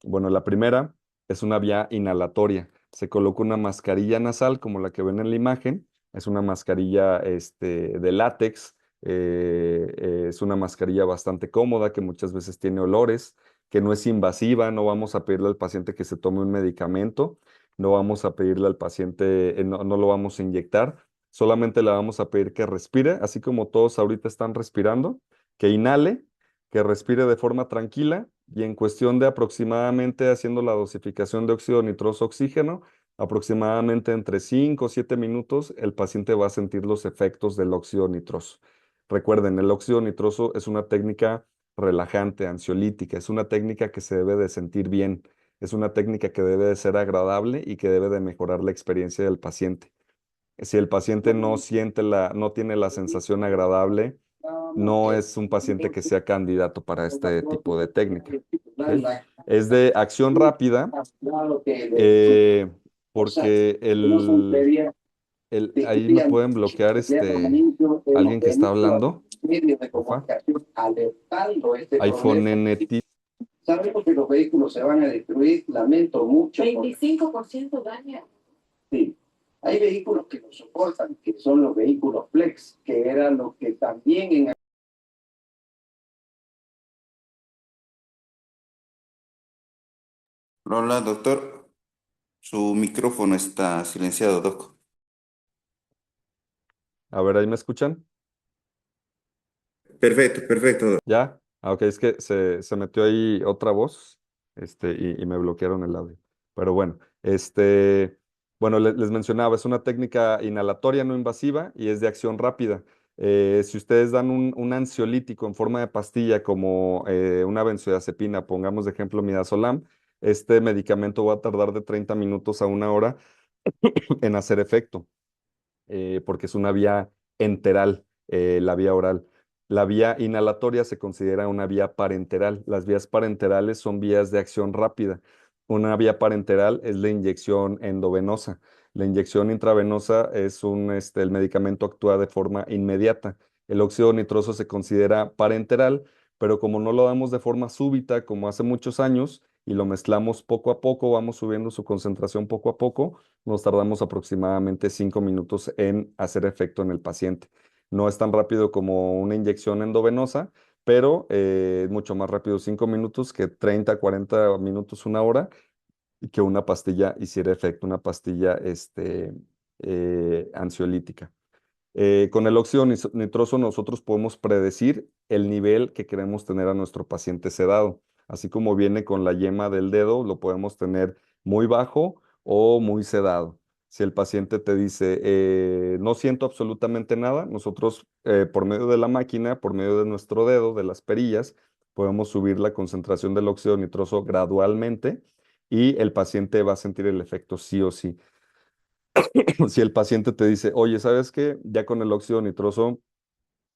Bueno, la primera es una vía inhalatoria. Se coloca una mascarilla nasal como la que ven en la imagen. Es una mascarilla de látex. Es una mascarilla bastante cómoda que muchas veces tiene olores, que no es invasiva. No vamos a pedirle al paciente que se tome un medicamento. No vamos a pedirle al paciente, no lo vamos a inyectar. Solamente le vamos a pedir que respire, así como todos ahorita están respirando, que inhale, que respire de forma tranquila y en cuestión de aproximadamente haciendo la dosificación de óxido nitroso oxígeno, aproximadamente entre 5 o 7 minutos, el paciente va a sentir los efectos del óxido nitroso. Recuerden, el óxido nitroso es una técnica relajante, ansiolítica, es una técnica que se debe de sentir bien, es una técnica que debe de ser agradable y que debe de mejorar la experiencia del paciente. Si el paciente no tiene la sensación agradable, no es un paciente que sea candidato para este tipo de técnica. ¿Ok? Es de acción rápida, eh, porque ahí me pueden bloquear alguien que está hablando, porfa. iPhone NT. Sabemos que los vehículos se van a destruir, lamento mucho. 25% daña. Sí. Hay vehículos que lo soportan, que son los vehículos flex, que era lo que también en... Hola, doctor. Su micrófono está silenciado, doc. A ver, ¿ahí me escuchan? Perfecto, perfecto, doc. ¿Ya? Ah, ok, es que se metió ahí otra voz, y me bloquearon el audio. Pero bueno, bueno, les mencionaba, es una técnica inhalatoria no invasiva y es de acción rápida. Si ustedes dan un ansiolítico en forma de pastilla como una benzodiazepina, pongamos de ejemplo midazolam, este medicamento va a tardar de 30 minutos a una hora en hacer efecto porque es una vía enteral, la vía oral. La vía inhalatoria se considera una vía parenteral. Las vías parenterales son vías de acción rápida. Una vía parenteral es la inyección endovenosa. La inyección intravenosa es el medicamento actúa de forma inmediata. El óxido nitroso se considera parenteral, pero como no lo damos de forma súbita, como hace muchos años, y lo mezclamos poco a poco, vamos subiendo su concentración poco a poco, nos tardamos aproximadamente 5 minutos en hacer efecto en el paciente. No es tan rápido como una inyección endovenosa, pero es mucho más rápido 5 minutos que 30, 40 minutos, una hora, y que una pastilla hiciera efecto, una pastilla ansiolítica. Con el óxido nitroso nosotros podemos predecir el nivel que queremos tener a nuestro paciente sedado. Así como viene con la yema del dedo, lo podemos tener muy bajo o muy sedado. Si el paciente te dice, no siento absolutamente nada, nosotros por medio de la máquina, por medio de nuestro dedo, de las perillas, podemos subir la concentración del óxido nitroso gradualmente y el paciente va a sentir el efecto sí o sí. Si el paciente te dice, oye, ¿sabes qué? Ya con el óxido nitroso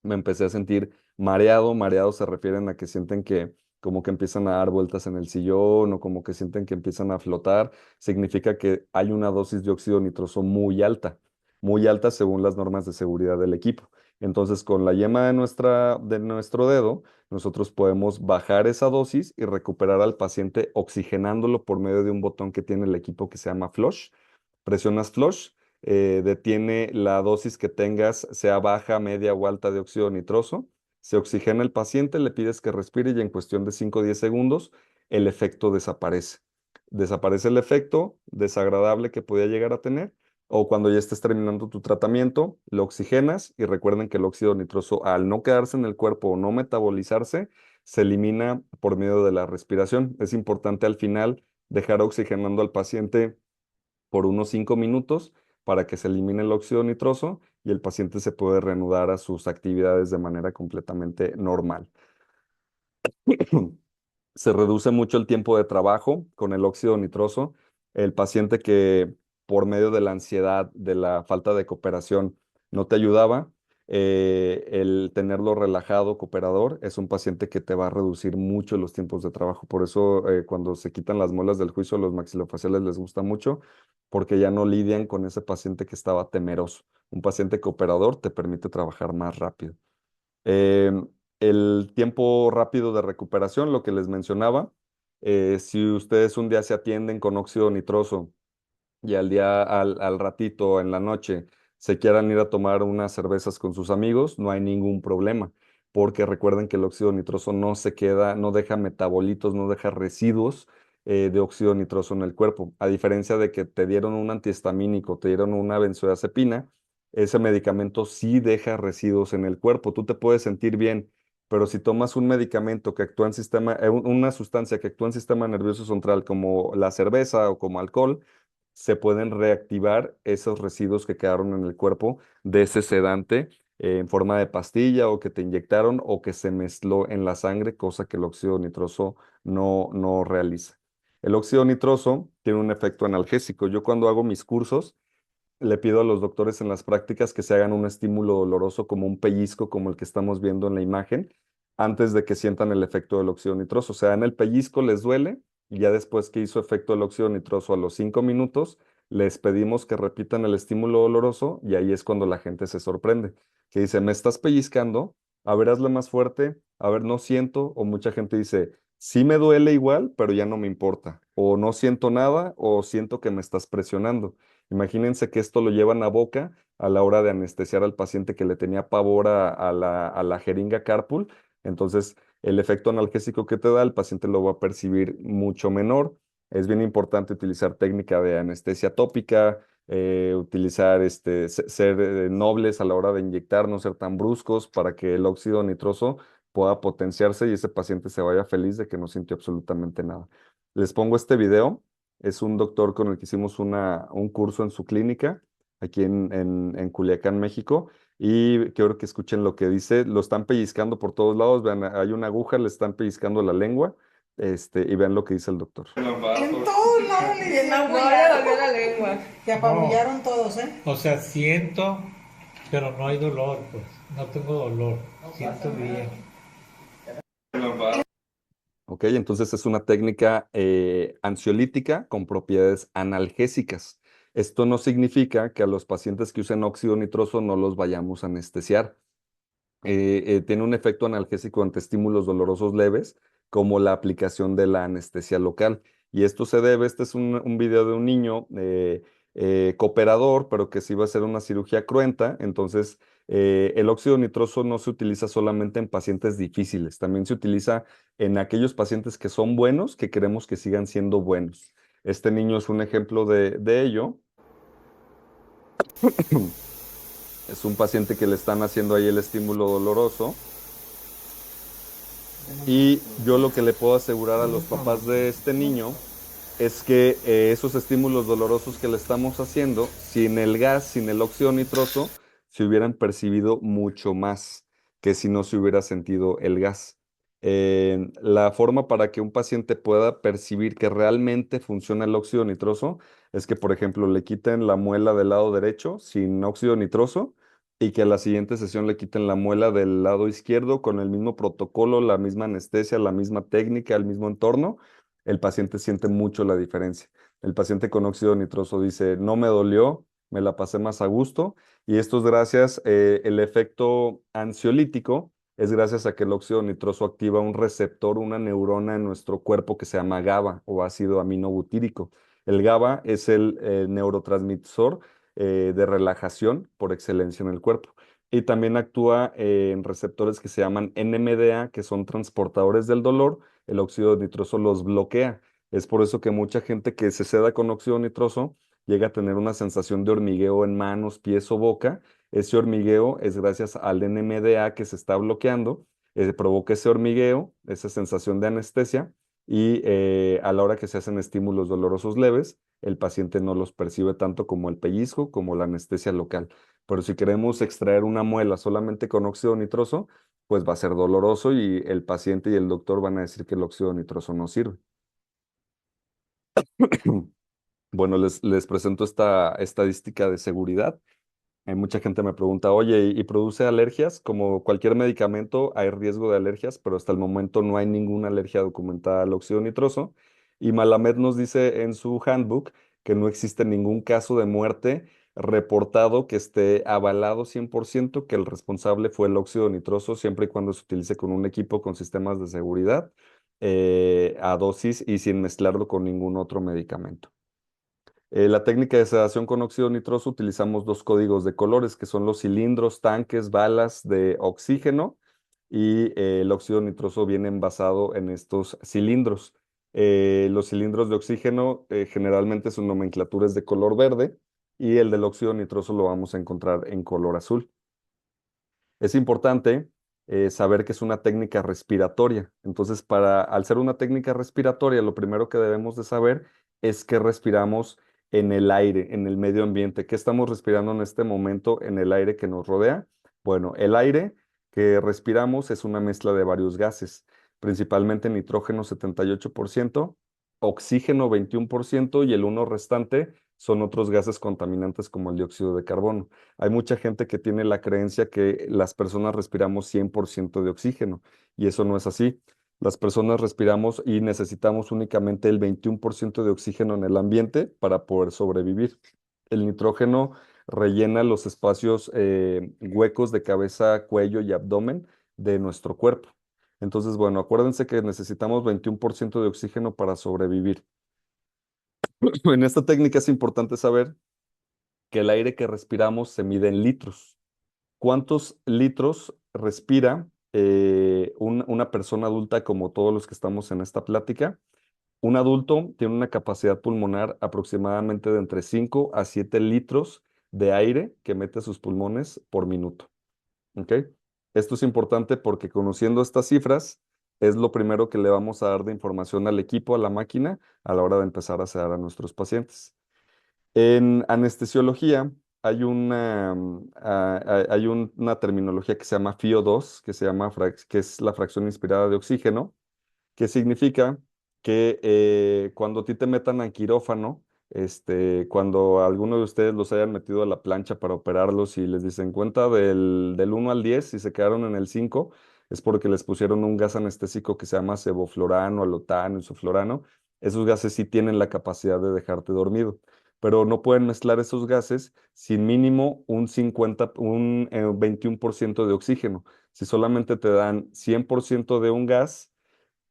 me empecé a sentir mareado. Mareado se refieren a que sienten que como que empiezan a dar vueltas en el sillón o como que sienten que empiezan a flotar. Significa que hay una dosis de óxido nitroso muy alta según las normas de seguridad del equipo. Entonces, con la yema de nuestro dedo, nosotros podemos bajar esa dosis y recuperar al paciente oxigenándolo por medio de un botón que tiene el equipo que se llama Flush. Presionas Flush, detiene la dosis que tengas, sea baja, media o alta de óxido nitroso. Se oxigena el paciente, le pides que respire y en cuestión de 5 o 10 segundos el efecto desaparece. Desaparece el efecto desagradable que podía llegar a tener, o cuando ya estés terminando tu tratamiento, lo oxigenas y recuerden que el óxido nitroso, al no quedarse en el cuerpo o no metabolizarse, se elimina por medio de la respiración. Es importante al final dejar oxigenando al paciente por unos 5 minutos para que se elimine el óxido nitroso y el paciente se puede reanudar a sus actividades de manera completamente normal. Se reduce mucho el tiempo de trabajo con el óxido nitroso. El paciente que por medio de la ansiedad, de la falta de cooperación, no te ayudaba, el tenerlo relajado, cooperador, es un paciente que te va a reducir mucho los tiempos de trabajo. Por eso cuando se quitan las muelas del juicio, los maxilofaciales les gusta mucho, porque ya no lidian con ese paciente que estaba temeroso. Un paciente cooperador te permite trabajar más rápido. Em, el tiempo rápido de recuperación, lo que les mencionaba, si ustedes un día se atienden con óxido nitroso y al ratito, en la noche, se quieran ir a tomar unas cervezas con sus amigos, no hay ningún problema, porque recuerden que el óxido nitroso no se queda, no deja metabolitos, no deja residuos de óxido nitroso en el cuerpo. A diferencia de que te dieron un antihistamínico, te dieron una benzodiazepina, ese medicamento sí deja residuos en el cuerpo. Tú te puedes sentir bien, pero si tomas un medicamento que actúa en una sustancia que actúa en sistema nervioso central, como la cerveza o como alcohol, se pueden reactivar esos residuos que quedaron en el cuerpo de ese sedante en forma de pastilla o que te inyectaron o que se mezcló en la sangre, cosa que el óxido nitroso no realiza. El óxido nitroso tiene un efecto analgésico. Yo cuando hago mis cursos, le pido a los doctores en las prácticas que se hagan un estímulo doloroso como un pellizco, como el que estamos viendo en la imagen, antes de que sientan el efecto del óxido nitroso. O sea, en el pellizco les duele y ya después que hizo efecto el óxido nitroso a los 5 minutos, les pedimos que repitan el estímulo doloroso y ahí es cuando la gente se sorprende, que dice, me estás pellizcando, a ver, hazle más fuerte, a ver, no siento, o mucha gente dice, sí me duele igual, pero ya no me importa, o no siento nada, o siento que me estás presionando. Imagínense que esto lo llevan a boca a la hora de anestesiar al paciente que le tenía pavor a la jeringa Carpool. Entonces, el efecto analgésico que te da, el paciente lo va a percibir mucho menor. Es bien importante utilizar técnica de anestesia tópica, utilizar ser nobles a la hora de inyectar, no ser tan bruscos para que el óxido nitroso pueda potenciarse y ese paciente se vaya feliz de que no sintió absolutamente nada. Les pongo este video. Es un doctor con el que hicimos un curso en su clínica, aquí en Culiacán, México, y quiero que escuchen lo que dice. Lo están pellizcando por todos lados, vean, hay una aguja, le están pellizcando la lengua, y vean lo que dice el doctor. En todos lados le hicieron la lengua. Se apabullaron todos, ¿eh? O sea, siento, pero no hay dolor, pues. No tengo dolor. Siento bien. ¿Ok? Entonces es una técnica ansiolítica con propiedades analgésicas. Esto no significa que a los pacientes que usen óxido nitroso no los vayamos a anestesiar. Tiene un efecto analgésico ante estímulos dolorosos leves, como la aplicación de la anestesia local. Y esto se debe, este es un video de un niño cooperador, pero que sí va a hacer una cirugía cruenta. Entonces, el óxido nitroso no se utiliza solamente en pacientes difíciles, también se utiliza en aquellos pacientes que son buenos, que queremos que sigan siendo buenos. Este niño es un ejemplo de ello. Es un paciente que le están haciendo ahí el estímulo doloroso. Y yo lo que le puedo asegurar a los papás de este niño es que esos estímulos dolorosos que le estamos haciendo, sin el gas, sin el óxido nitroso, se hubieran percibido mucho más que si no se hubiera sentido el gas. La forma para que un paciente pueda percibir que realmente funciona el óxido nitroso es que, por ejemplo, le quiten la muela del lado derecho sin óxido nitroso y que a la siguiente sesión le quiten la muela del lado izquierdo con el mismo protocolo, la misma anestesia, la misma técnica, el mismo entorno. El paciente siente mucho la diferencia. El paciente con óxido nitroso dice, no me dolió, me la pasé más a gusto, y esto es gracias, el efecto ansiolítico es gracias a que el óxido nitroso activa un receptor, una neurona en nuestro cuerpo que se llama GABA o ácido aminobutírico. El GABA es el neurotransmisor de relajación por excelencia en el cuerpo. Y también actúa en receptores que se llaman NMDA, que son transportadores del dolor. El óxido nitroso los bloquea. Es por eso que mucha gente que se seda con óxido nitroso llega a tener una sensación de hormigueo en manos, pies o boca. Ese hormigueo es gracias al NMDA que se está bloqueando, provoca ese hormigueo, esa sensación de anestesia, y a la hora que se hacen estímulos dolorosos leves, el paciente no los percibe tanto como el pellizco, como la anestesia local. Pero si queremos extraer una muela solamente con óxido nitroso, pues va a ser doloroso y el paciente y el doctor van a decir que el óxido nitroso no sirve. Bueno, les presento esta estadística de seguridad. Hay mucha gente me pregunta, oye, ¿y produce alergias? Como cualquier medicamento, hay riesgo de alergias, pero hasta el momento no hay ninguna alergia documentada al óxido nitroso. Y Malamed nos dice en su handbook que no existe ningún caso de muerte reportado que esté avalado 100% que el responsable fue el óxido nitroso, siempre y cuando se utilice con un equipo con sistemas de seguridad a dosis y sin mezclarlo con ningún otro medicamento. La técnica de sedación con óxido nitroso utilizamos dos códigos de colores, que son los cilindros, tanques, balas de oxígeno, y el óxido nitroso viene envasado en estos cilindros. Los cilindros de oxígeno generalmente su nomenclatura es de color verde y el del óxido nitroso lo vamos a encontrar en color azul. Es importante saber que es una técnica respiratoria. Entonces, al ser una técnica respiratoria, lo primero que debemos de saber es que respiramos en el aire, en el medio ambiente. ¿Qué estamos respirando en este momento en el aire que nos rodea? Bueno, el aire que respiramos es una mezcla de varios gases, principalmente nitrógeno 78%, oxígeno 21% y el uno restante son otros gases contaminantes como el dióxido de carbono. Hay mucha gente que tiene la creencia que las personas respiramos 100% de oxígeno y eso no es así. Las personas respiramos y necesitamos únicamente el 21% de oxígeno en el ambiente para poder sobrevivir. El nitrógeno rellena los espacios huecos de cabeza, cuello y abdomen de nuestro cuerpo. Entonces, bueno, acuérdense que necesitamos 21% de oxígeno para sobrevivir. En esta técnica es importante saber que el aire que respiramos se mide en litros. ¿Cuántos litros respira una persona adulta como todos los que estamos en esta plática? Un adulto tiene una capacidad pulmonar aproximadamente de entre 5 a 7 litros de aire que mete a sus pulmones por minuto. ¿Ok? Esto es importante porque conociendo estas cifras es lo primero que le vamos a dar de información al equipo, a la máquina, a la hora de empezar a sedar a nuestros pacientes. En anestesiología hay una terminología que se llama FiO2, que es la fracción inspirada de oxígeno, que significa que cuando a ti te metan a quirófano, cuando alguno de ustedes los hayan metido a la plancha para operarlos y les dicen cuenta del 1 al 10 y se quedaron en el 5, es porque les pusieron un gas anestésico que se llama sevoflurano, alotano, isoflurano. Esos gases sí tienen la capacidad de dejarte dormido, pero no pueden mezclar esos gases sin mínimo un 21% de oxígeno. Si solamente te dan 100% de un gas,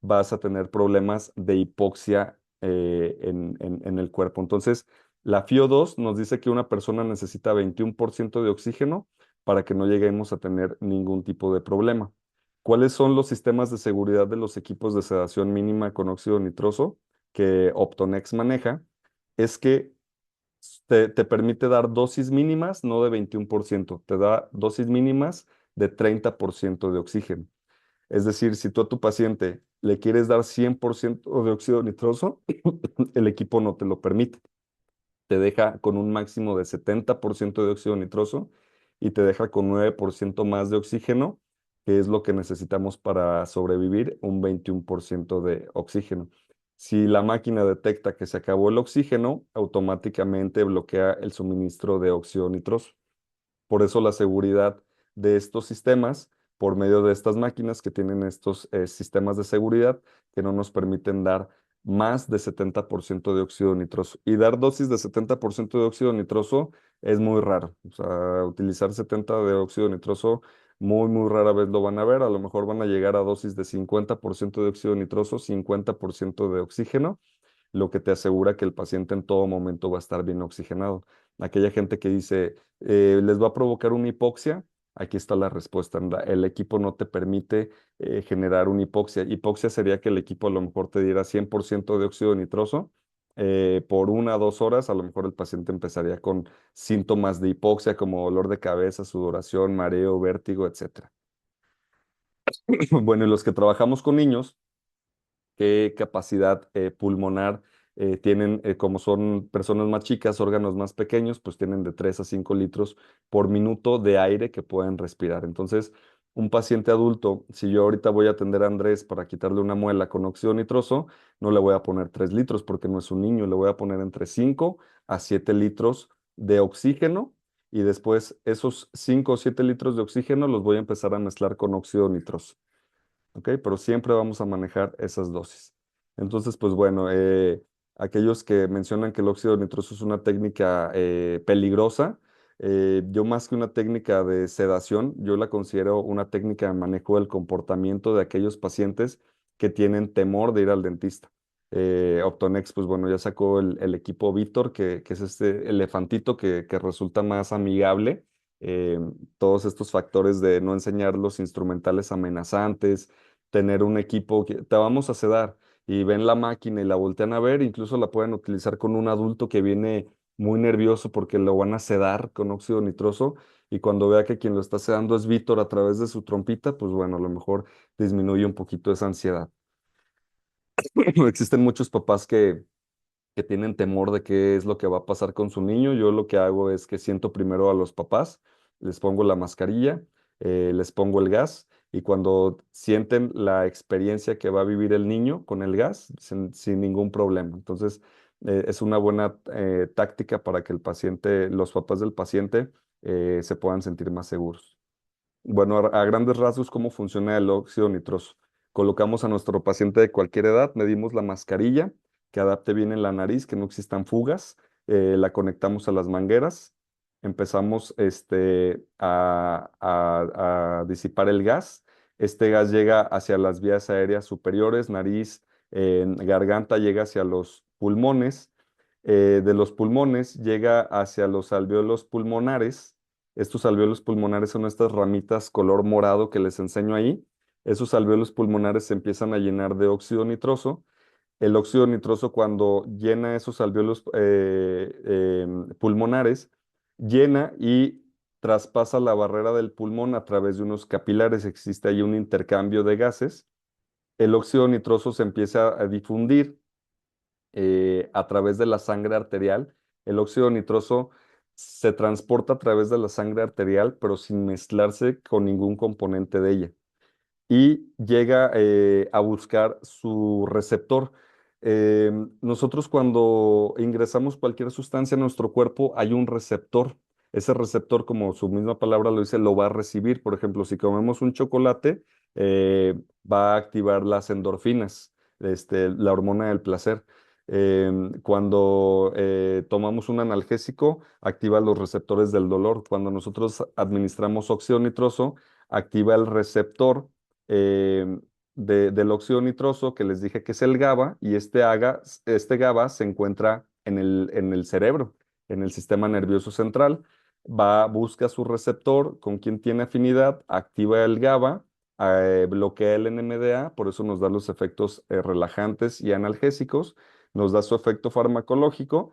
vas a tener problemas de hipoxia en el cuerpo. Entonces, la FiO2 nos dice que una persona necesita 21% de oxígeno para que no lleguemos a tener ningún tipo de problema. ¿Cuáles son los sistemas de seguridad de los equipos de sedación mínima con óxido nitroso que Optonex maneja? Es que te permite dar dosis mínimas, no de 21%, te da dosis mínimas de 30% de oxígeno. Es decir, si tú a tu paciente le quieres dar 100% de óxido nitroso, el equipo no te lo permite. Te deja con un máximo de 70% de óxido nitroso y te deja con 9% más de oxígeno, que es lo que necesitamos para sobrevivir, un 21% de oxígeno. Si la máquina detecta que se acabó el oxígeno, automáticamente bloquea el suministro de óxido nitroso. Por eso la seguridad de estos sistemas, por medio de estas máquinas que tienen estos sistemas de seguridad que no nos permiten dar más de 70% de óxido nitroso. Y dar dosis de 70% de óxido nitroso es muy raro. O sea, utilizar 70 de óxido nitroso muy, muy rara vez lo van a ver. A lo mejor van a llegar a dosis de 50% de óxido nitroso, 50% de oxígeno, lo que te asegura que el paciente en todo momento va a estar bien oxigenado. Aquella gente que dice, les va a provocar una hipoxia, aquí está la respuesta. El equipo no te permite generar una hipoxia. Hipoxia sería que el equipo a lo mejor te diera 100% de óxido nitroso. Por 1 o 2 horas, a lo mejor el paciente empezaría con síntomas de hipoxia como dolor de cabeza, sudoración, mareo, vértigo, etcétera. Bueno, y los que trabajamos con niños, qué capacidad pulmonar tienen, como son personas más chicas, órganos más pequeños, pues tienen de 3 a 5 litros por minuto de aire que pueden respirar. Entonces, un paciente adulto, si yo ahorita voy a atender a Andrés para quitarle una muela con óxido nitroso, no le voy a poner 3 litros porque no es un niño, le voy a poner entre 5 a 7 litros de oxígeno y después esos 5 o 7 litros de oxígeno los voy a empezar a mezclar con óxido nitroso. ¿Ok? Pero siempre vamos a manejar esas dosis. Entonces, pues bueno, aquellos que mencionan que el óxido nitroso es una técnica peligrosa, yo más que una técnica de sedación, yo la considero una técnica de manejo del comportamiento de aquellos pacientes que tienen temor de ir al dentista. Optonex, pues bueno, ya sacó el equipo Víctor, que es este elefantito que resulta más amigable. eh, Todos estos factores de no enseñar los instrumentales amenazantes, tener un equipo que te vamos a sedar y ven la máquina y la voltean a ver, incluso la pueden utilizar con un adulto que viene muy nervioso porque lo van a sedar con óxido nitroso y cuando vea que quien lo está sedando es Víctor a través de su trompita, pues bueno, a lo mejor disminuye un poquito esa ansiedad. Existen muchos papás que tienen temor de qué es lo que va a pasar con su niño. Yo lo que hago es que siento primero a los papás, les pongo la mascarilla, les pongo el gas y cuando sienten la experiencia que va a vivir el niño con el gas, sin ningún problema. Entonces, es una buena táctica para que el paciente, los papás del paciente, se puedan sentir más seguros. Bueno, a grandes rasgos, ¿cómo funciona el óxido nitroso? Colocamos a nuestro paciente de cualquier edad, medimos la mascarilla, que adapte bien en la nariz, que no existan fugas, la conectamos a las mangueras, empezamos a disipar el gas. Este gas llega hacia las vías aéreas superiores, nariz, garganta, llega hacia los pulmones. De los pulmones llega hacia los alvéolos pulmonares. Estos alvéolos pulmonares son estas ramitas color morado que les enseño ahí. Esos alvéolos pulmonares se empiezan a llenar de óxido nitroso. El óxido nitroso cuando llena esos alvéolos pulmonares, llena y traspasa la barrera del pulmón a través de unos capilares. Existe ahí un intercambio de gases. El óxido nitroso se empieza a difundir a través de la sangre arterial. El óxido nitroso se transporta a través de la sangre arterial, pero sin mezclarse con ningún componente de ella. Y llega a buscar su receptor. Nosotros cuando ingresamos cualquier sustancia a nuestro cuerpo hay un receptor. Ese receptor, como su misma palabra lo dice, lo va a recibir. Por ejemplo, si comemos un chocolate, eh, va a activar las endorfinas, la hormona del placer. Cuando tomamos un analgésico, activa los receptores del dolor. Cuando nosotros administramos óxido nitroso, activa el receptor eh, del óxido nitroso que les dije que es el GABA, y este GABA se encuentra en el cerebro, en el sistema nervioso central. Busca su receptor con quien tiene afinidad, activa el GABA, bloquea el NMDA, por eso nos da los efectos relajantes y analgésicos, nos da su efecto farmacológico.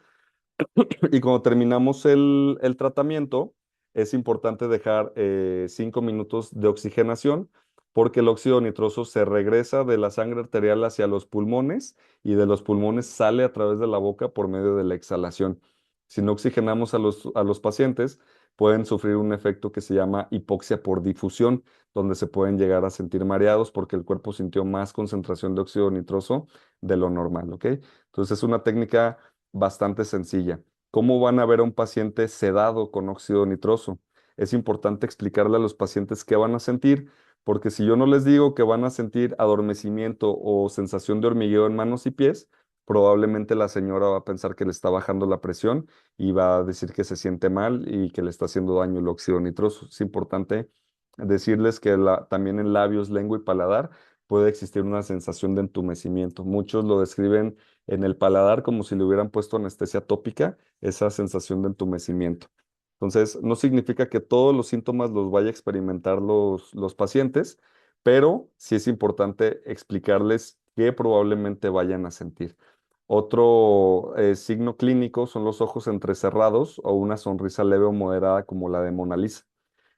Y cuando terminamos el tratamiento, es importante dejar 5 minutos de oxigenación, porque el óxido nitroso se regresa de la sangre arterial hacia los pulmones, y de los pulmones sale a través de la boca por medio de la exhalación. Si no oxigenamos a los pacientes, pueden sufrir un efecto que se llama hipoxia por difusión, donde se pueden llegar a sentir mareados porque el cuerpo sintió más concentración de óxido nitroso de lo normal, ¿ok? Entonces es una técnica bastante sencilla. ¿Cómo van a ver a un paciente sedado con óxido nitroso? Es importante explicarle a los pacientes qué van a sentir, porque si yo no les digo que van a sentir adormecimiento o sensación de hormigueo en manos y pies, probablemente la señora va a pensar que le está bajando la presión y va a decir que se siente mal y que le está haciendo daño el óxido nitroso. Es importante decirles que también en labios, lengua y paladar puede existir una sensación de entumecimiento. Muchos lo describen en el paladar como si le hubieran puesto anestesia tópica, esa sensación de entumecimiento. Entonces, no significa que todos los síntomas los vaya a experimentar los pacientes, pero sí es importante explicarles qué probablemente vayan a sentir. Otro signo clínico son los ojos entrecerrados o una sonrisa leve o moderada como la de Mona Lisa.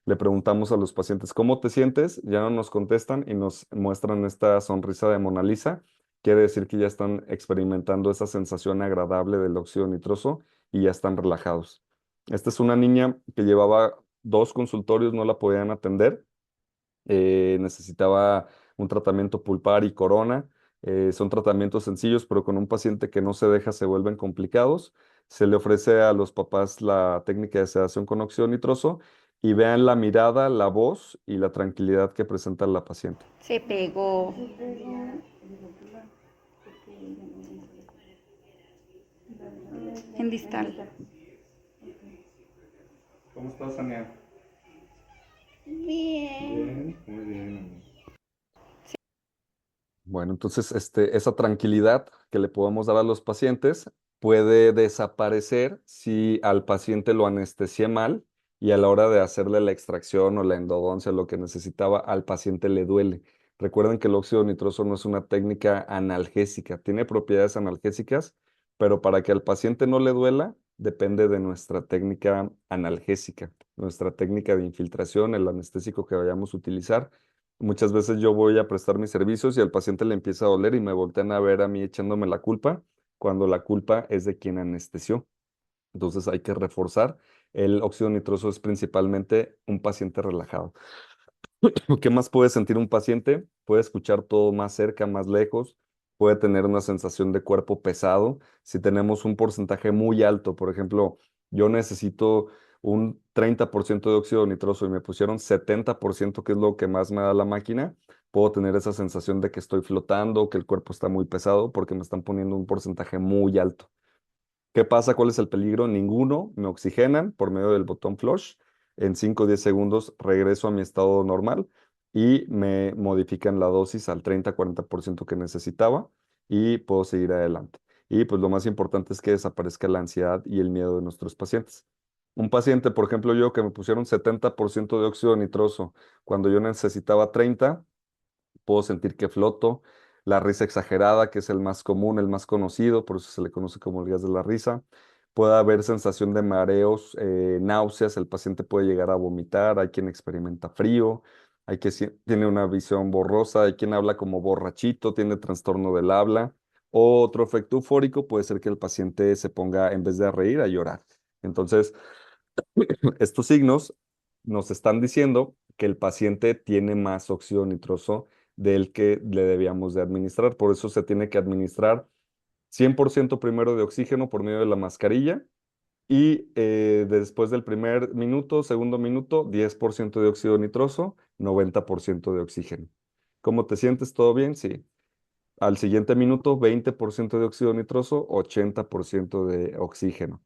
Le preguntamos a los pacientes, ¿cómo te sientes? Ya no nos contestan y nos muestran esta sonrisa de Mona Lisa. Quiere decir que ya están experimentando esa sensación agradable del óxido nitroso y ya están relajados. Esta es una niña que llevaba 2 consultorios, no la podían atender. Necesitaba un tratamiento pulpar y corona. Son tratamientos sencillos, pero con un paciente que no se deja se vuelven complicados. Se le ofrece a los papás la técnica de sedación con óxido nitroso, y vean la mirada, la voz y la tranquilidad que presenta la paciente. Se pegó. En distal. ¿Cómo estás, Ania? Bien. Muy bien. Bueno, entonces esa tranquilidad que le podemos dar a los pacientes puede desaparecer si al paciente lo anestesié mal y a la hora de hacerle la extracción o la endodoncia, lo que necesitaba, al paciente le duele. Recuerden que el óxido nitroso no es una técnica analgésica, tiene propiedades analgésicas, pero para que al paciente no le duela, depende de nuestra técnica analgésica, nuestra técnica de infiltración, el anestésico que vayamos a utilizar. Muchas veces yo voy a prestar mis servicios y al paciente le empieza a doler y me voltean a ver a mí echándome la culpa, cuando la culpa es de quien anestesió. Entonces hay que reforzar. El óxido nitroso es principalmente un paciente relajado. ¿Qué más puede sentir un paciente? Puede escuchar todo más cerca, más lejos, puede tener una sensación de cuerpo pesado. Si tenemos un porcentaje muy alto, por ejemplo, yo necesito un 30% de óxido nitroso y me pusieron 70%, que es lo que más me da la máquina, puedo tener esa sensación de que estoy flotando, que el cuerpo está muy pesado porque me están poniendo un porcentaje muy alto. ¿Qué pasa? ¿Cuál es el peligro? Ninguno. Me oxigenan por medio del botón flush. En 5 o 10 segundos regreso a mi estado normal y me modifican la dosis al 30-40% que necesitaba y puedo seguir adelante. Y pues lo más importante es que desaparezca la ansiedad y el miedo de nuestros pacientes. Un paciente, por ejemplo, yo que me pusieron 70% de óxido nitroso cuando yo necesitaba 30, puedo sentir que floto. La risa exagerada, que es el más común, el más conocido, por eso se le conoce como el gas de la risa. Puede haber sensación de mareos, náuseas, el paciente puede llegar a vomitar, hay quien experimenta frío, hay quien tiene una visión borrosa, hay quien habla como borrachito, tiene trastorno del habla. O otro efecto eufórico puede ser que el paciente se ponga, en vez de a reír, a llorar. Entonces, estos signos nos están diciendo que el paciente tiene más óxido nitroso del que le debíamos de administrar. Por eso se tiene que administrar 100% primero de oxígeno por medio de la mascarilla, y después del primer minuto, segundo minuto, 10% de óxido nitroso, 90% de oxígeno. ¿Cómo te sientes? ¿Todo bien? Sí. Al siguiente minuto, 20% de óxido nitroso, 80% de oxígeno.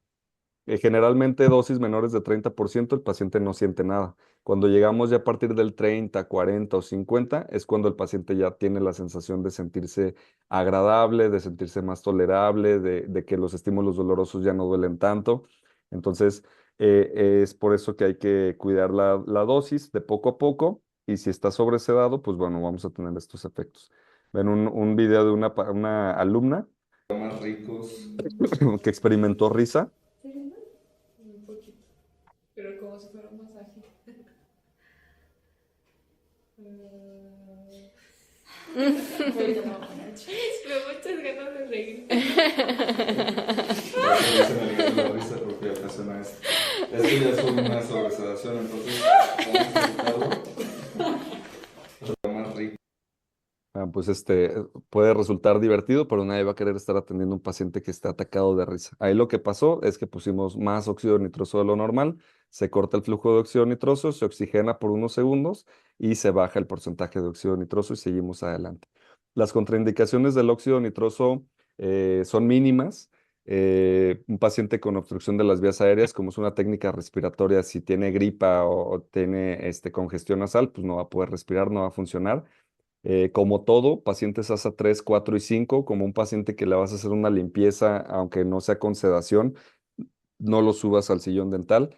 Generalmente dosis menores de 30% el paciente no siente nada. Cuando llegamos ya a partir del 30, 40 o 50 es cuando el paciente ya tiene la sensación de sentirse agradable, de sentirse más tolerable, de que los estímulos dolorosos ya no duelen tanto. Entonces, es por eso que hay que cuidar la dosis de poco a poco y si está sobresedado, pues bueno, vamos a tener estos efectos. Ven un video de una alumna más ricos que experimentó risa. Un poquito. Pero como si fuera un masaje. Ahorita no voy a poner. Me da muchas ganas de reír. La risa porque ocasiona esto. Esto ya es una sobresedación, entonces vamos a más rico. Pues puede resultar divertido, pero nadie va a querer estar atendiendo a un paciente que está atacado de risa. Ahí lo que pasó es que pusimos más óxido nitroso de lo normal, se corta el flujo de óxido nitroso, se oxigena por unos segundos y se baja el porcentaje de óxido nitroso y seguimos adelante. Las contraindicaciones del óxido nitroso son mínimas. Un paciente con obstrucción de las vías aéreas, como es una técnica respiratoria, si tiene gripa o tiene congestión nasal, pues no va a poder respirar, no va a funcionar. Como todo, pacientes ASA 3, 4 y 5, como un paciente que le vas a hacer una limpieza, aunque no sea con sedación, no lo subas al sillón dental.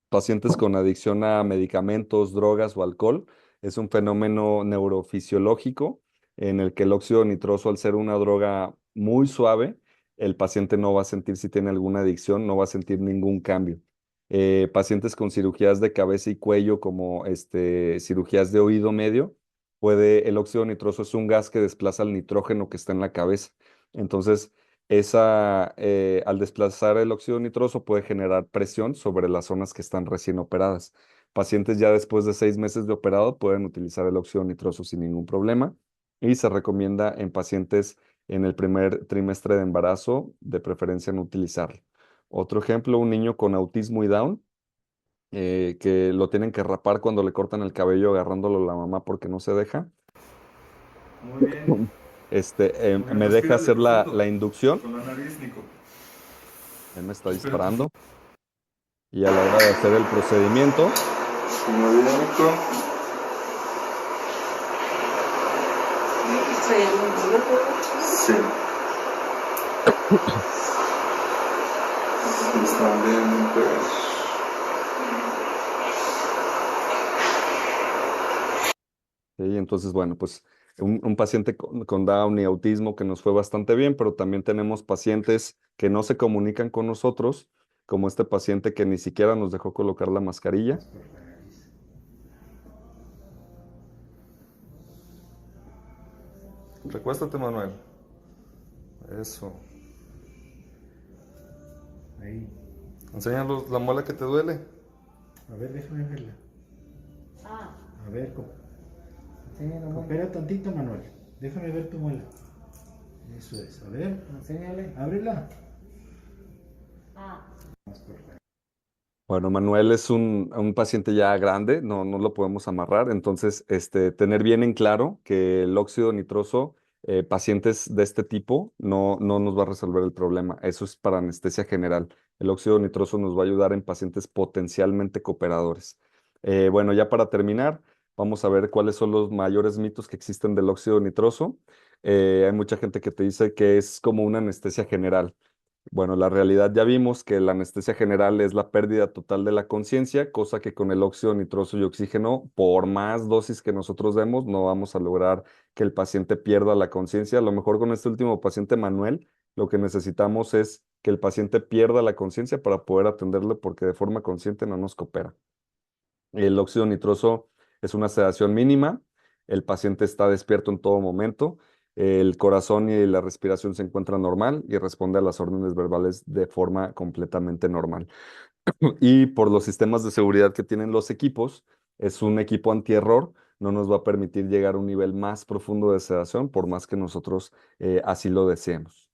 Pacientes con adicción a medicamentos, drogas o alcohol, es un fenómeno neurofisiológico en el que el óxido nitroso, al ser una droga muy suave, el paciente no va a sentir si tiene alguna adicción, no va a sentir ningún cambio. Pacientes con cirugías de cabeza y cuello, como cirugías de oído medio, el óxido nitroso es un gas que desplaza el nitrógeno que está en la cabeza. Entonces, al desplazar el óxido nitroso puede generar presión sobre las zonas que están recién operadas. Pacientes ya después de 6 meses de operado pueden utilizar el óxido nitroso sin ningún problema y se recomienda en pacientes en el primer trimestre de embarazo, de preferencia no utilizarlo. Otro ejemplo, un niño con autismo y Down, que lo tienen que rapar cuando le cortan el cabello agarrándolo la mamá porque no se deja. Muy bien. Me deja hacer la profundo. inducción. Con la nariz, Nico. Él me está disparando. Y a la hora de hacer el procedimiento, Muy bien, Nico. Sí. Están bien, pues. ¿sí? Entonces, bueno, pues un paciente con Down y autismo que nos fue bastante bien, pero también tenemos pacientes que no se comunican con nosotros, como este paciente que ni siquiera nos dejó colocar la mascarilla. Recuéstate, Manuel. Eso. Ahí. Enséñanos la muela que te duele. A ver, déjame verla. Ah, A ver, coopera tantito, Manuel. Déjame ver tu muela. Eso es. A ver, enséñale. Ábrela. ah. Bueno, Manuel es un paciente ya grande, no lo podemos amarrar, entonces tener bien en claro que el óxido nitroso, pacientes de este tipo, no nos va a resolver el problema. Eso es para anestesia general. El óxido nitroso nos va a ayudar en pacientes potencialmente cooperadores. Bueno, ya para terminar, vamos a ver cuáles son los mayores mitos que existen del óxido nitroso. Hay mucha gente que te dice que es como una anestesia general. Bueno, la realidad ya vimos que la anestesia general es la pérdida total de la conciencia, cosa que con el óxido nitroso y oxígeno, por más dosis que nosotros demos, no vamos a lograr que el paciente pierda la conciencia. A lo mejor con este último paciente, Manuel, lo que necesitamos es que el paciente pierda la conciencia para poder atenderlo porque de forma consciente no nos coopera. El óxido nitroso es una sedación mínima, el paciente está despierto en todo momento, el corazón y la respiración se encuentran normal y responde a las órdenes verbales de forma completamente normal. Y por los sistemas de seguridad que tienen los equipos, es un equipo antierror, no nos va a permitir llegar a un nivel más profundo de sedación, por más que nosotros así lo deseemos.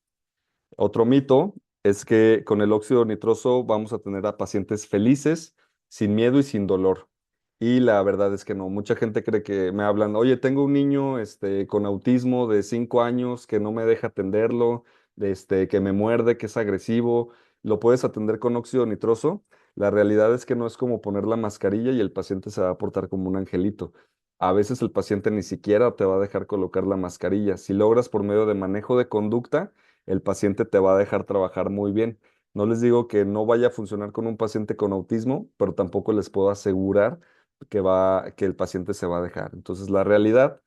Otro mito es que con el óxido nitroso vamos a tener a pacientes felices, sin miedo y sin dolor. Y la verdad es que no, mucha gente cree que me hablan, oye, tengo un niño con autismo de 5 años que no me deja atenderlo, que me muerde, que es agresivo, ¿lo puedes atender con óxido nitroso? La realidad es que no es como poner la mascarilla y el paciente se va a portar como un angelito. A veces el paciente ni siquiera te va a dejar colocar la mascarilla. Si logras por medio de manejo de conducta, el paciente te va a dejar trabajar muy bien. No les digo que no vaya a funcionar con un paciente con autismo, pero tampoco les puedo asegurar que el paciente se va a dejar. Entonces, la realidad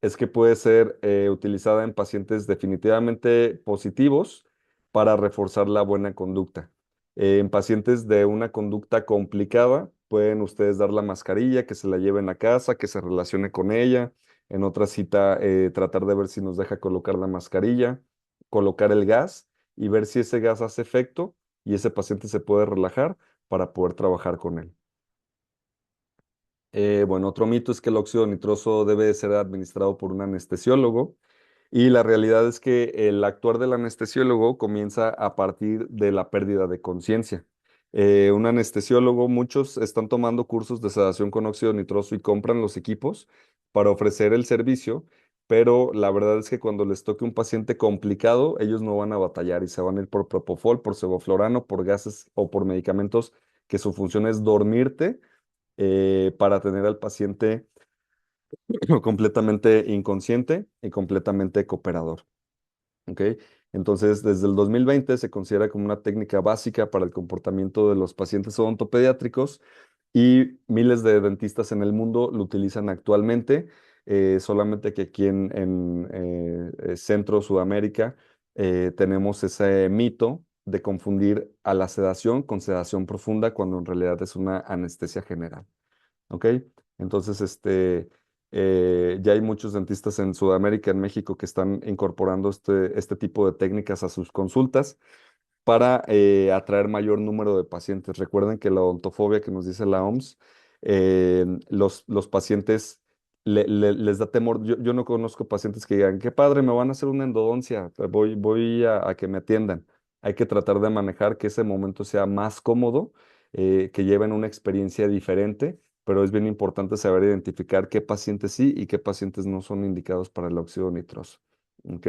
es que puede ser utilizada en pacientes definitivamente positivos para reforzar la buena conducta. En pacientes de una conducta complicada, pueden ustedes dar la mascarilla, que se la lleven a casa, que se relacione con ella. En otra cita, tratar de ver si nos deja colocar la mascarilla, colocar el gas y ver si ese gas hace efecto y ese paciente se puede relajar para poder trabajar con él. Bueno, otro mito es que el óxido nitroso debe de ser administrado por un anestesiólogo y la realidad es que el actuar del anestesiólogo comienza a partir de la pérdida de conciencia. Un anestesiólogo, muchos están tomando cursos de sedación con óxido nitroso y compran los equipos para ofrecer el servicio, pero la verdad es que cuando les toque un paciente complicado, ellos no van a batallar y se van a ir por propofol, por sevoflurano, por gases o por medicamentos que su función es dormirte para tener al paciente completamente inconsciente y completamente cooperador. ¿Ok? Entonces, desde el 2020 se considera como una técnica básica para el comportamiento de los pacientes odontopediátricos y miles de dentistas en el mundo lo utilizan actualmente, solamente que aquí en Centro Sudamérica tenemos ese mito de confundir a la sedación con sedación profunda cuando en realidad es una anestesia general. ¿Ok? Entonces, ya hay muchos dentistas en Sudamérica, en México, que están incorporando este tipo de técnicas a sus consultas para atraer mayor número de pacientes. Recuerden que la odontofobia que nos dice la OMS, los pacientes les da temor. Yo no conozco pacientes que digan, qué padre, me van a hacer una endodoncia, voy a que me atiendan. Hay que tratar de manejar que ese momento sea más cómodo, que lleven una experiencia diferente, pero es bien importante saber identificar qué pacientes sí y qué pacientes no son indicados para el óxido nitroso. ¿Ok?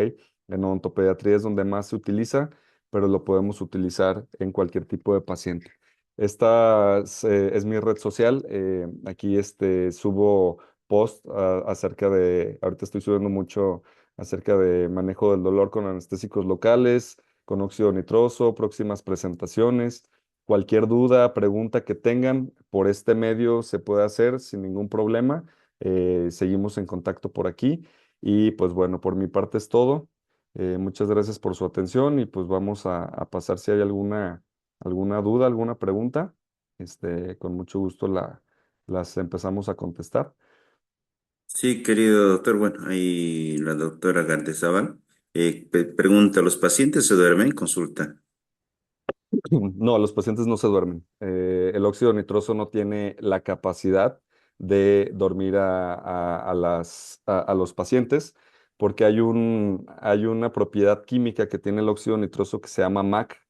En odontopediatría es donde más se utiliza, pero lo podemos utilizar en cualquier tipo de paciente. Esta es mi red social. Aquí subo post acerca de, ahorita estoy subiendo mucho acerca de manejo del dolor con anestésicos locales, con óxido nitroso, próximas presentaciones. Cualquier duda, pregunta que tengan por este medio se puede hacer sin ningún problema. Seguimos en contacto por aquí. Y pues bueno, por mi parte es todo. Muchas gracias por su atención y pues vamos a pasar si hay alguna duda, alguna pregunta. Con mucho gusto las empezamos a contestar. Sí, querido doctor, bueno, ahí la doctora Gardezábal pregunta, ¿los pacientes se duermen en consulta? No, los pacientes no se duermen. El óxido nitroso no tiene la capacidad de dormir a los pacientes porque hay una propiedad química que tiene el óxido nitroso que se llama MAC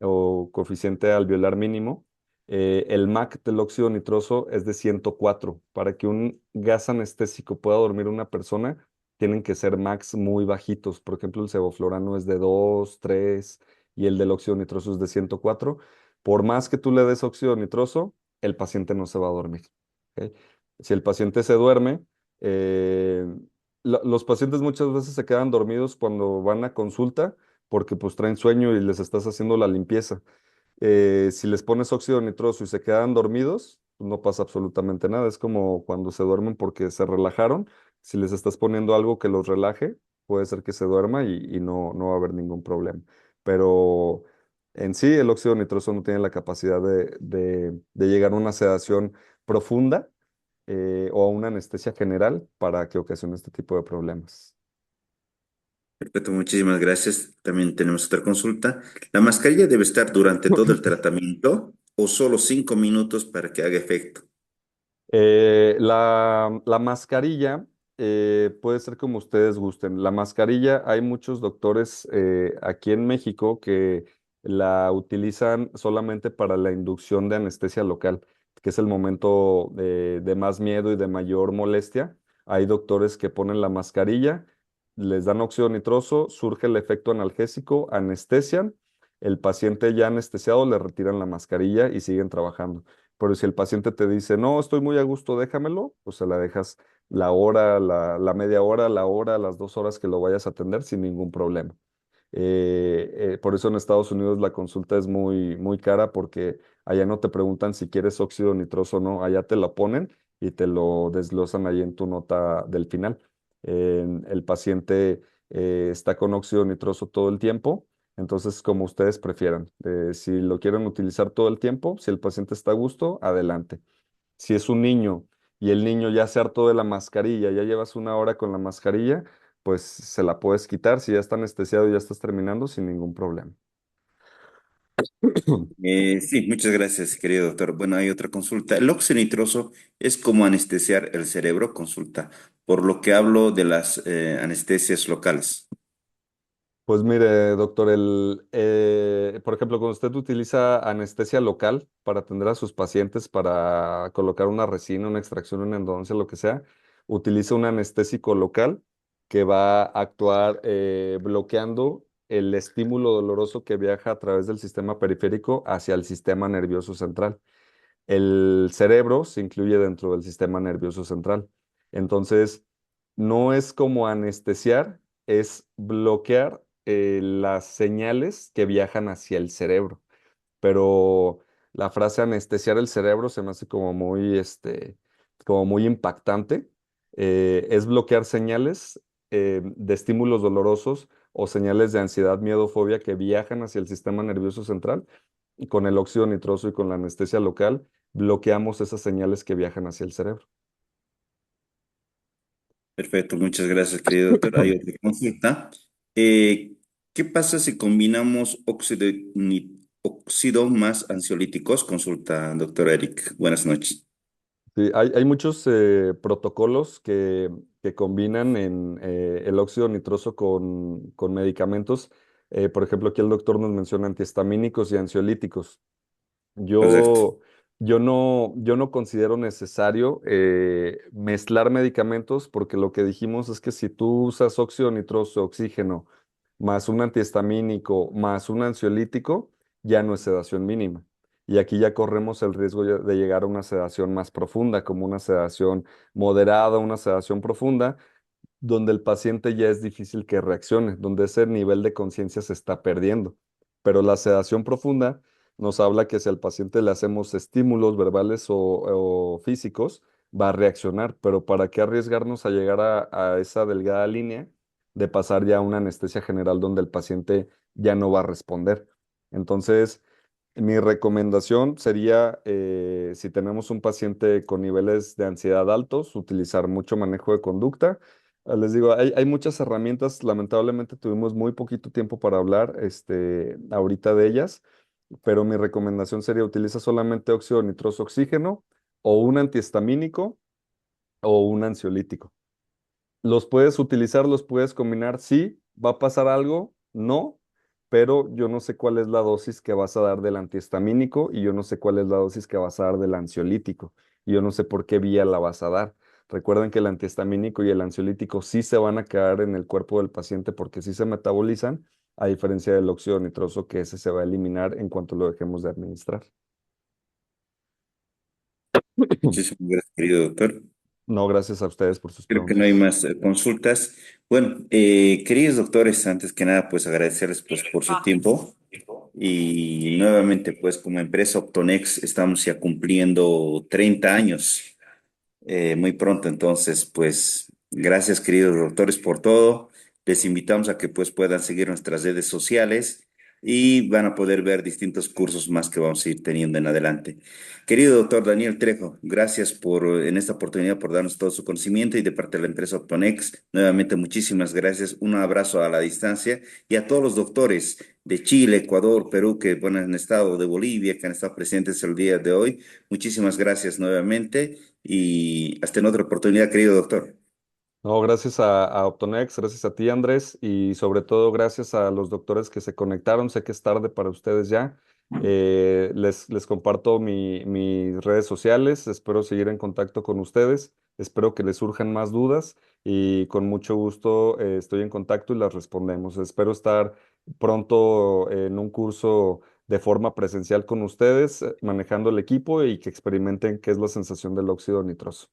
o coeficiente alveolar mínimo. El MAC del óxido nitroso es de 104. Para que un gas anestésico pueda dormir a una persona, tienen que ser MACs muy bajitos. Por ejemplo, el sevoflurano es de 2, 3 y el del óxido nitroso es de 104. Por más que tú le des óxido nitroso, el paciente no se va a dormir. ¿Ok? Si el paciente se duerme, eh, los pacientes muchas veces se quedan dormidos cuando van a consulta porque pues traen sueño y les estás haciendo la limpieza. Si les pones óxido nitroso y se quedan dormidos, pues, no pasa absolutamente nada. Es como cuando se duermen porque se relajaron. Si les estás poniendo algo que los relaje, puede ser que se duerma y no va a haber ningún problema. Pero en sí, el óxido nitroso no tiene la capacidad de llegar a una sedación profunda o a una anestesia general para que ocasione este tipo de problemas. Perfecto, muchísimas gracias. También tenemos otra consulta. ¿La mascarilla debe estar durante todo el tratamiento o solo 5 minutos para que haga efecto? La mascarilla puede ser como ustedes gusten. La mascarilla, hay muchos doctores aquí en México que la utilizan solamente para la inducción de anestesia local. que es el momento de más miedo y de mayor molestia, hay doctores que ponen la mascarilla, les dan óxido nitroso, surge el efecto analgésico, anestesian, el paciente ya anestesiado le retiran la mascarilla y siguen trabajando. Pero si el paciente te dice, no, estoy muy a gusto, déjamelo, pues se la dejas la hora, la media hora, la hora, las 2 horas que lo vayas a atender sin ningún problema. Por eso en Estados Unidos la consulta es muy, muy cara porque allá no te preguntan si quieres óxido nitroso o no, allá te lo ponen y te lo desglosan ahí en tu nota del final. El paciente está con óxido nitroso todo el tiempo, entonces como ustedes prefieran. Si lo quieren utilizar todo el tiempo, si el paciente está a gusto, adelante. Si es un niño y el niño ya se hartó de la mascarilla, ya llevas 1 hora con la mascarilla, pues se la puedes quitar. Si ya está anestesiado y ya estás terminando, sin ningún problema. Sí, muchas gracias, querido doctor. Bueno, hay otra consulta. El óxido nitroso es como anestesiar el cerebro, consulta, por lo que hablo de las anestesias locales. Pues mire, doctor, por ejemplo, cuando usted utiliza anestesia local para atender a sus pacientes, para colocar una resina, una extracción, una endodoncia, lo que sea, utiliza un anestésico local que va a actuar bloqueando el estímulo doloroso que viaja a través del sistema periférico hacia el sistema nervioso central. El cerebro se incluye dentro del sistema nervioso central. Entonces, no es como anestesiar, es bloquear las señales que viajan hacia el cerebro. Pero la frase anestesiar el cerebro se me hace como muy impactante. Es bloquear señales de estímulos dolorosos o señales de ansiedad, miedo, fobia que viajan hacia el sistema nervioso central y con el óxido nitroso y con la anestesia local bloqueamos esas señales que viajan hacia el cerebro. Perfecto, muchas gracias, querido doctor. Hay otra consulta. Eh, ¿Qué pasa si combinamos óxido más ansiolíticos? Consulta, doctor Eric. Buenas noches. Sí, hay muchos protocolos que combinan el óxido nitroso con medicamentos. Por ejemplo, aquí el doctor nos menciona antihistamínicos y ansiolíticos. Correcto. Yo, yo no considero necesario mezclar medicamentos porque lo que dijimos es que si tú usas óxido nitroso, oxígeno, más un antihistamínico, más un ansiolítico, ya no es sedación mínima. Y aquí ya corremos el riesgo de llegar a una sedación más profunda, como una sedación moderada, una sedación profunda, donde el paciente ya es difícil que reaccione, donde ese nivel de conciencia se está perdiendo. Pero la sedación profunda nos habla que si al paciente le hacemos estímulos verbales o físicos, va a reaccionar, pero ¿para qué arriesgarnos a llegar a esa delgada línea de pasar ya a una anestesia general donde el paciente ya no va a responder? Entonces, mi recomendación sería, si tenemos un paciente con niveles de ansiedad altos, utilizar mucho manejo de conducta. Les digo, hay muchas herramientas, lamentablemente tuvimos muy poquito tiempo para hablar ahorita de ellas, pero mi recomendación sería utiliza solamente óxido nitroso oxígeno o un antihistamínico o un ansiolítico. ¿Los puedes utilizar, los puedes combinar? Sí. ¿Va a pasar algo? No, pero yo no sé cuál es la dosis que vas a dar del antihistamínico y yo no sé cuál es la dosis que vas a dar del ansiolítico y yo no sé por qué vía la vas a dar. Recuerden que el antihistamínico y el ansiolítico sí se van a quedar en el cuerpo del paciente porque sí se metabolizan, a diferencia del óxido nitroso que ese se va a eliminar en cuanto lo dejemos de administrar. Muchísimas gracias, querido doctor. No, gracias a ustedes por sus Creo que no hay preguntas. más consultas. Bueno, queridos doctores, antes que nada, pues agradecerles pues, por su tiempo. Y nuevamente, pues como empresa Optonex estamos ya cumpliendo 30 años muy pronto. Entonces, pues gracias, queridos doctores, por todo. Les invitamos a que pues puedan seguir nuestras redes sociales y van a poder ver distintos cursos más que vamos a ir teniendo en adelante. Querido doctor Daniel Trejo, gracias por en esta oportunidad por darnos todo su conocimiento y de parte de la empresa Optonex, nuevamente muchísimas gracias. Un abrazo a la distancia y a todos los doctores de Chile, Ecuador, Perú, que bueno, han estado, de Bolivia, que han estado presentes el día de hoy. Muchísimas gracias nuevamente y hasta en otra oportunidad, querido doctor. No, gracias a Optonex, gracias a ti, Andrés, y sobre todo gracias a los doctores que se conectaron. Sé que es tarde para ustedes ya. Les comparto mis redes sociales, espero seguir en contacto con ustedes, espero que les surjan más dudas y con mucho gusto estoy en contacto y las respondemos. Espero estar pronto en un curso de forma presencial con ustedes, manejando el equipo y que experimenten qué es la sensación del óxido nitroso.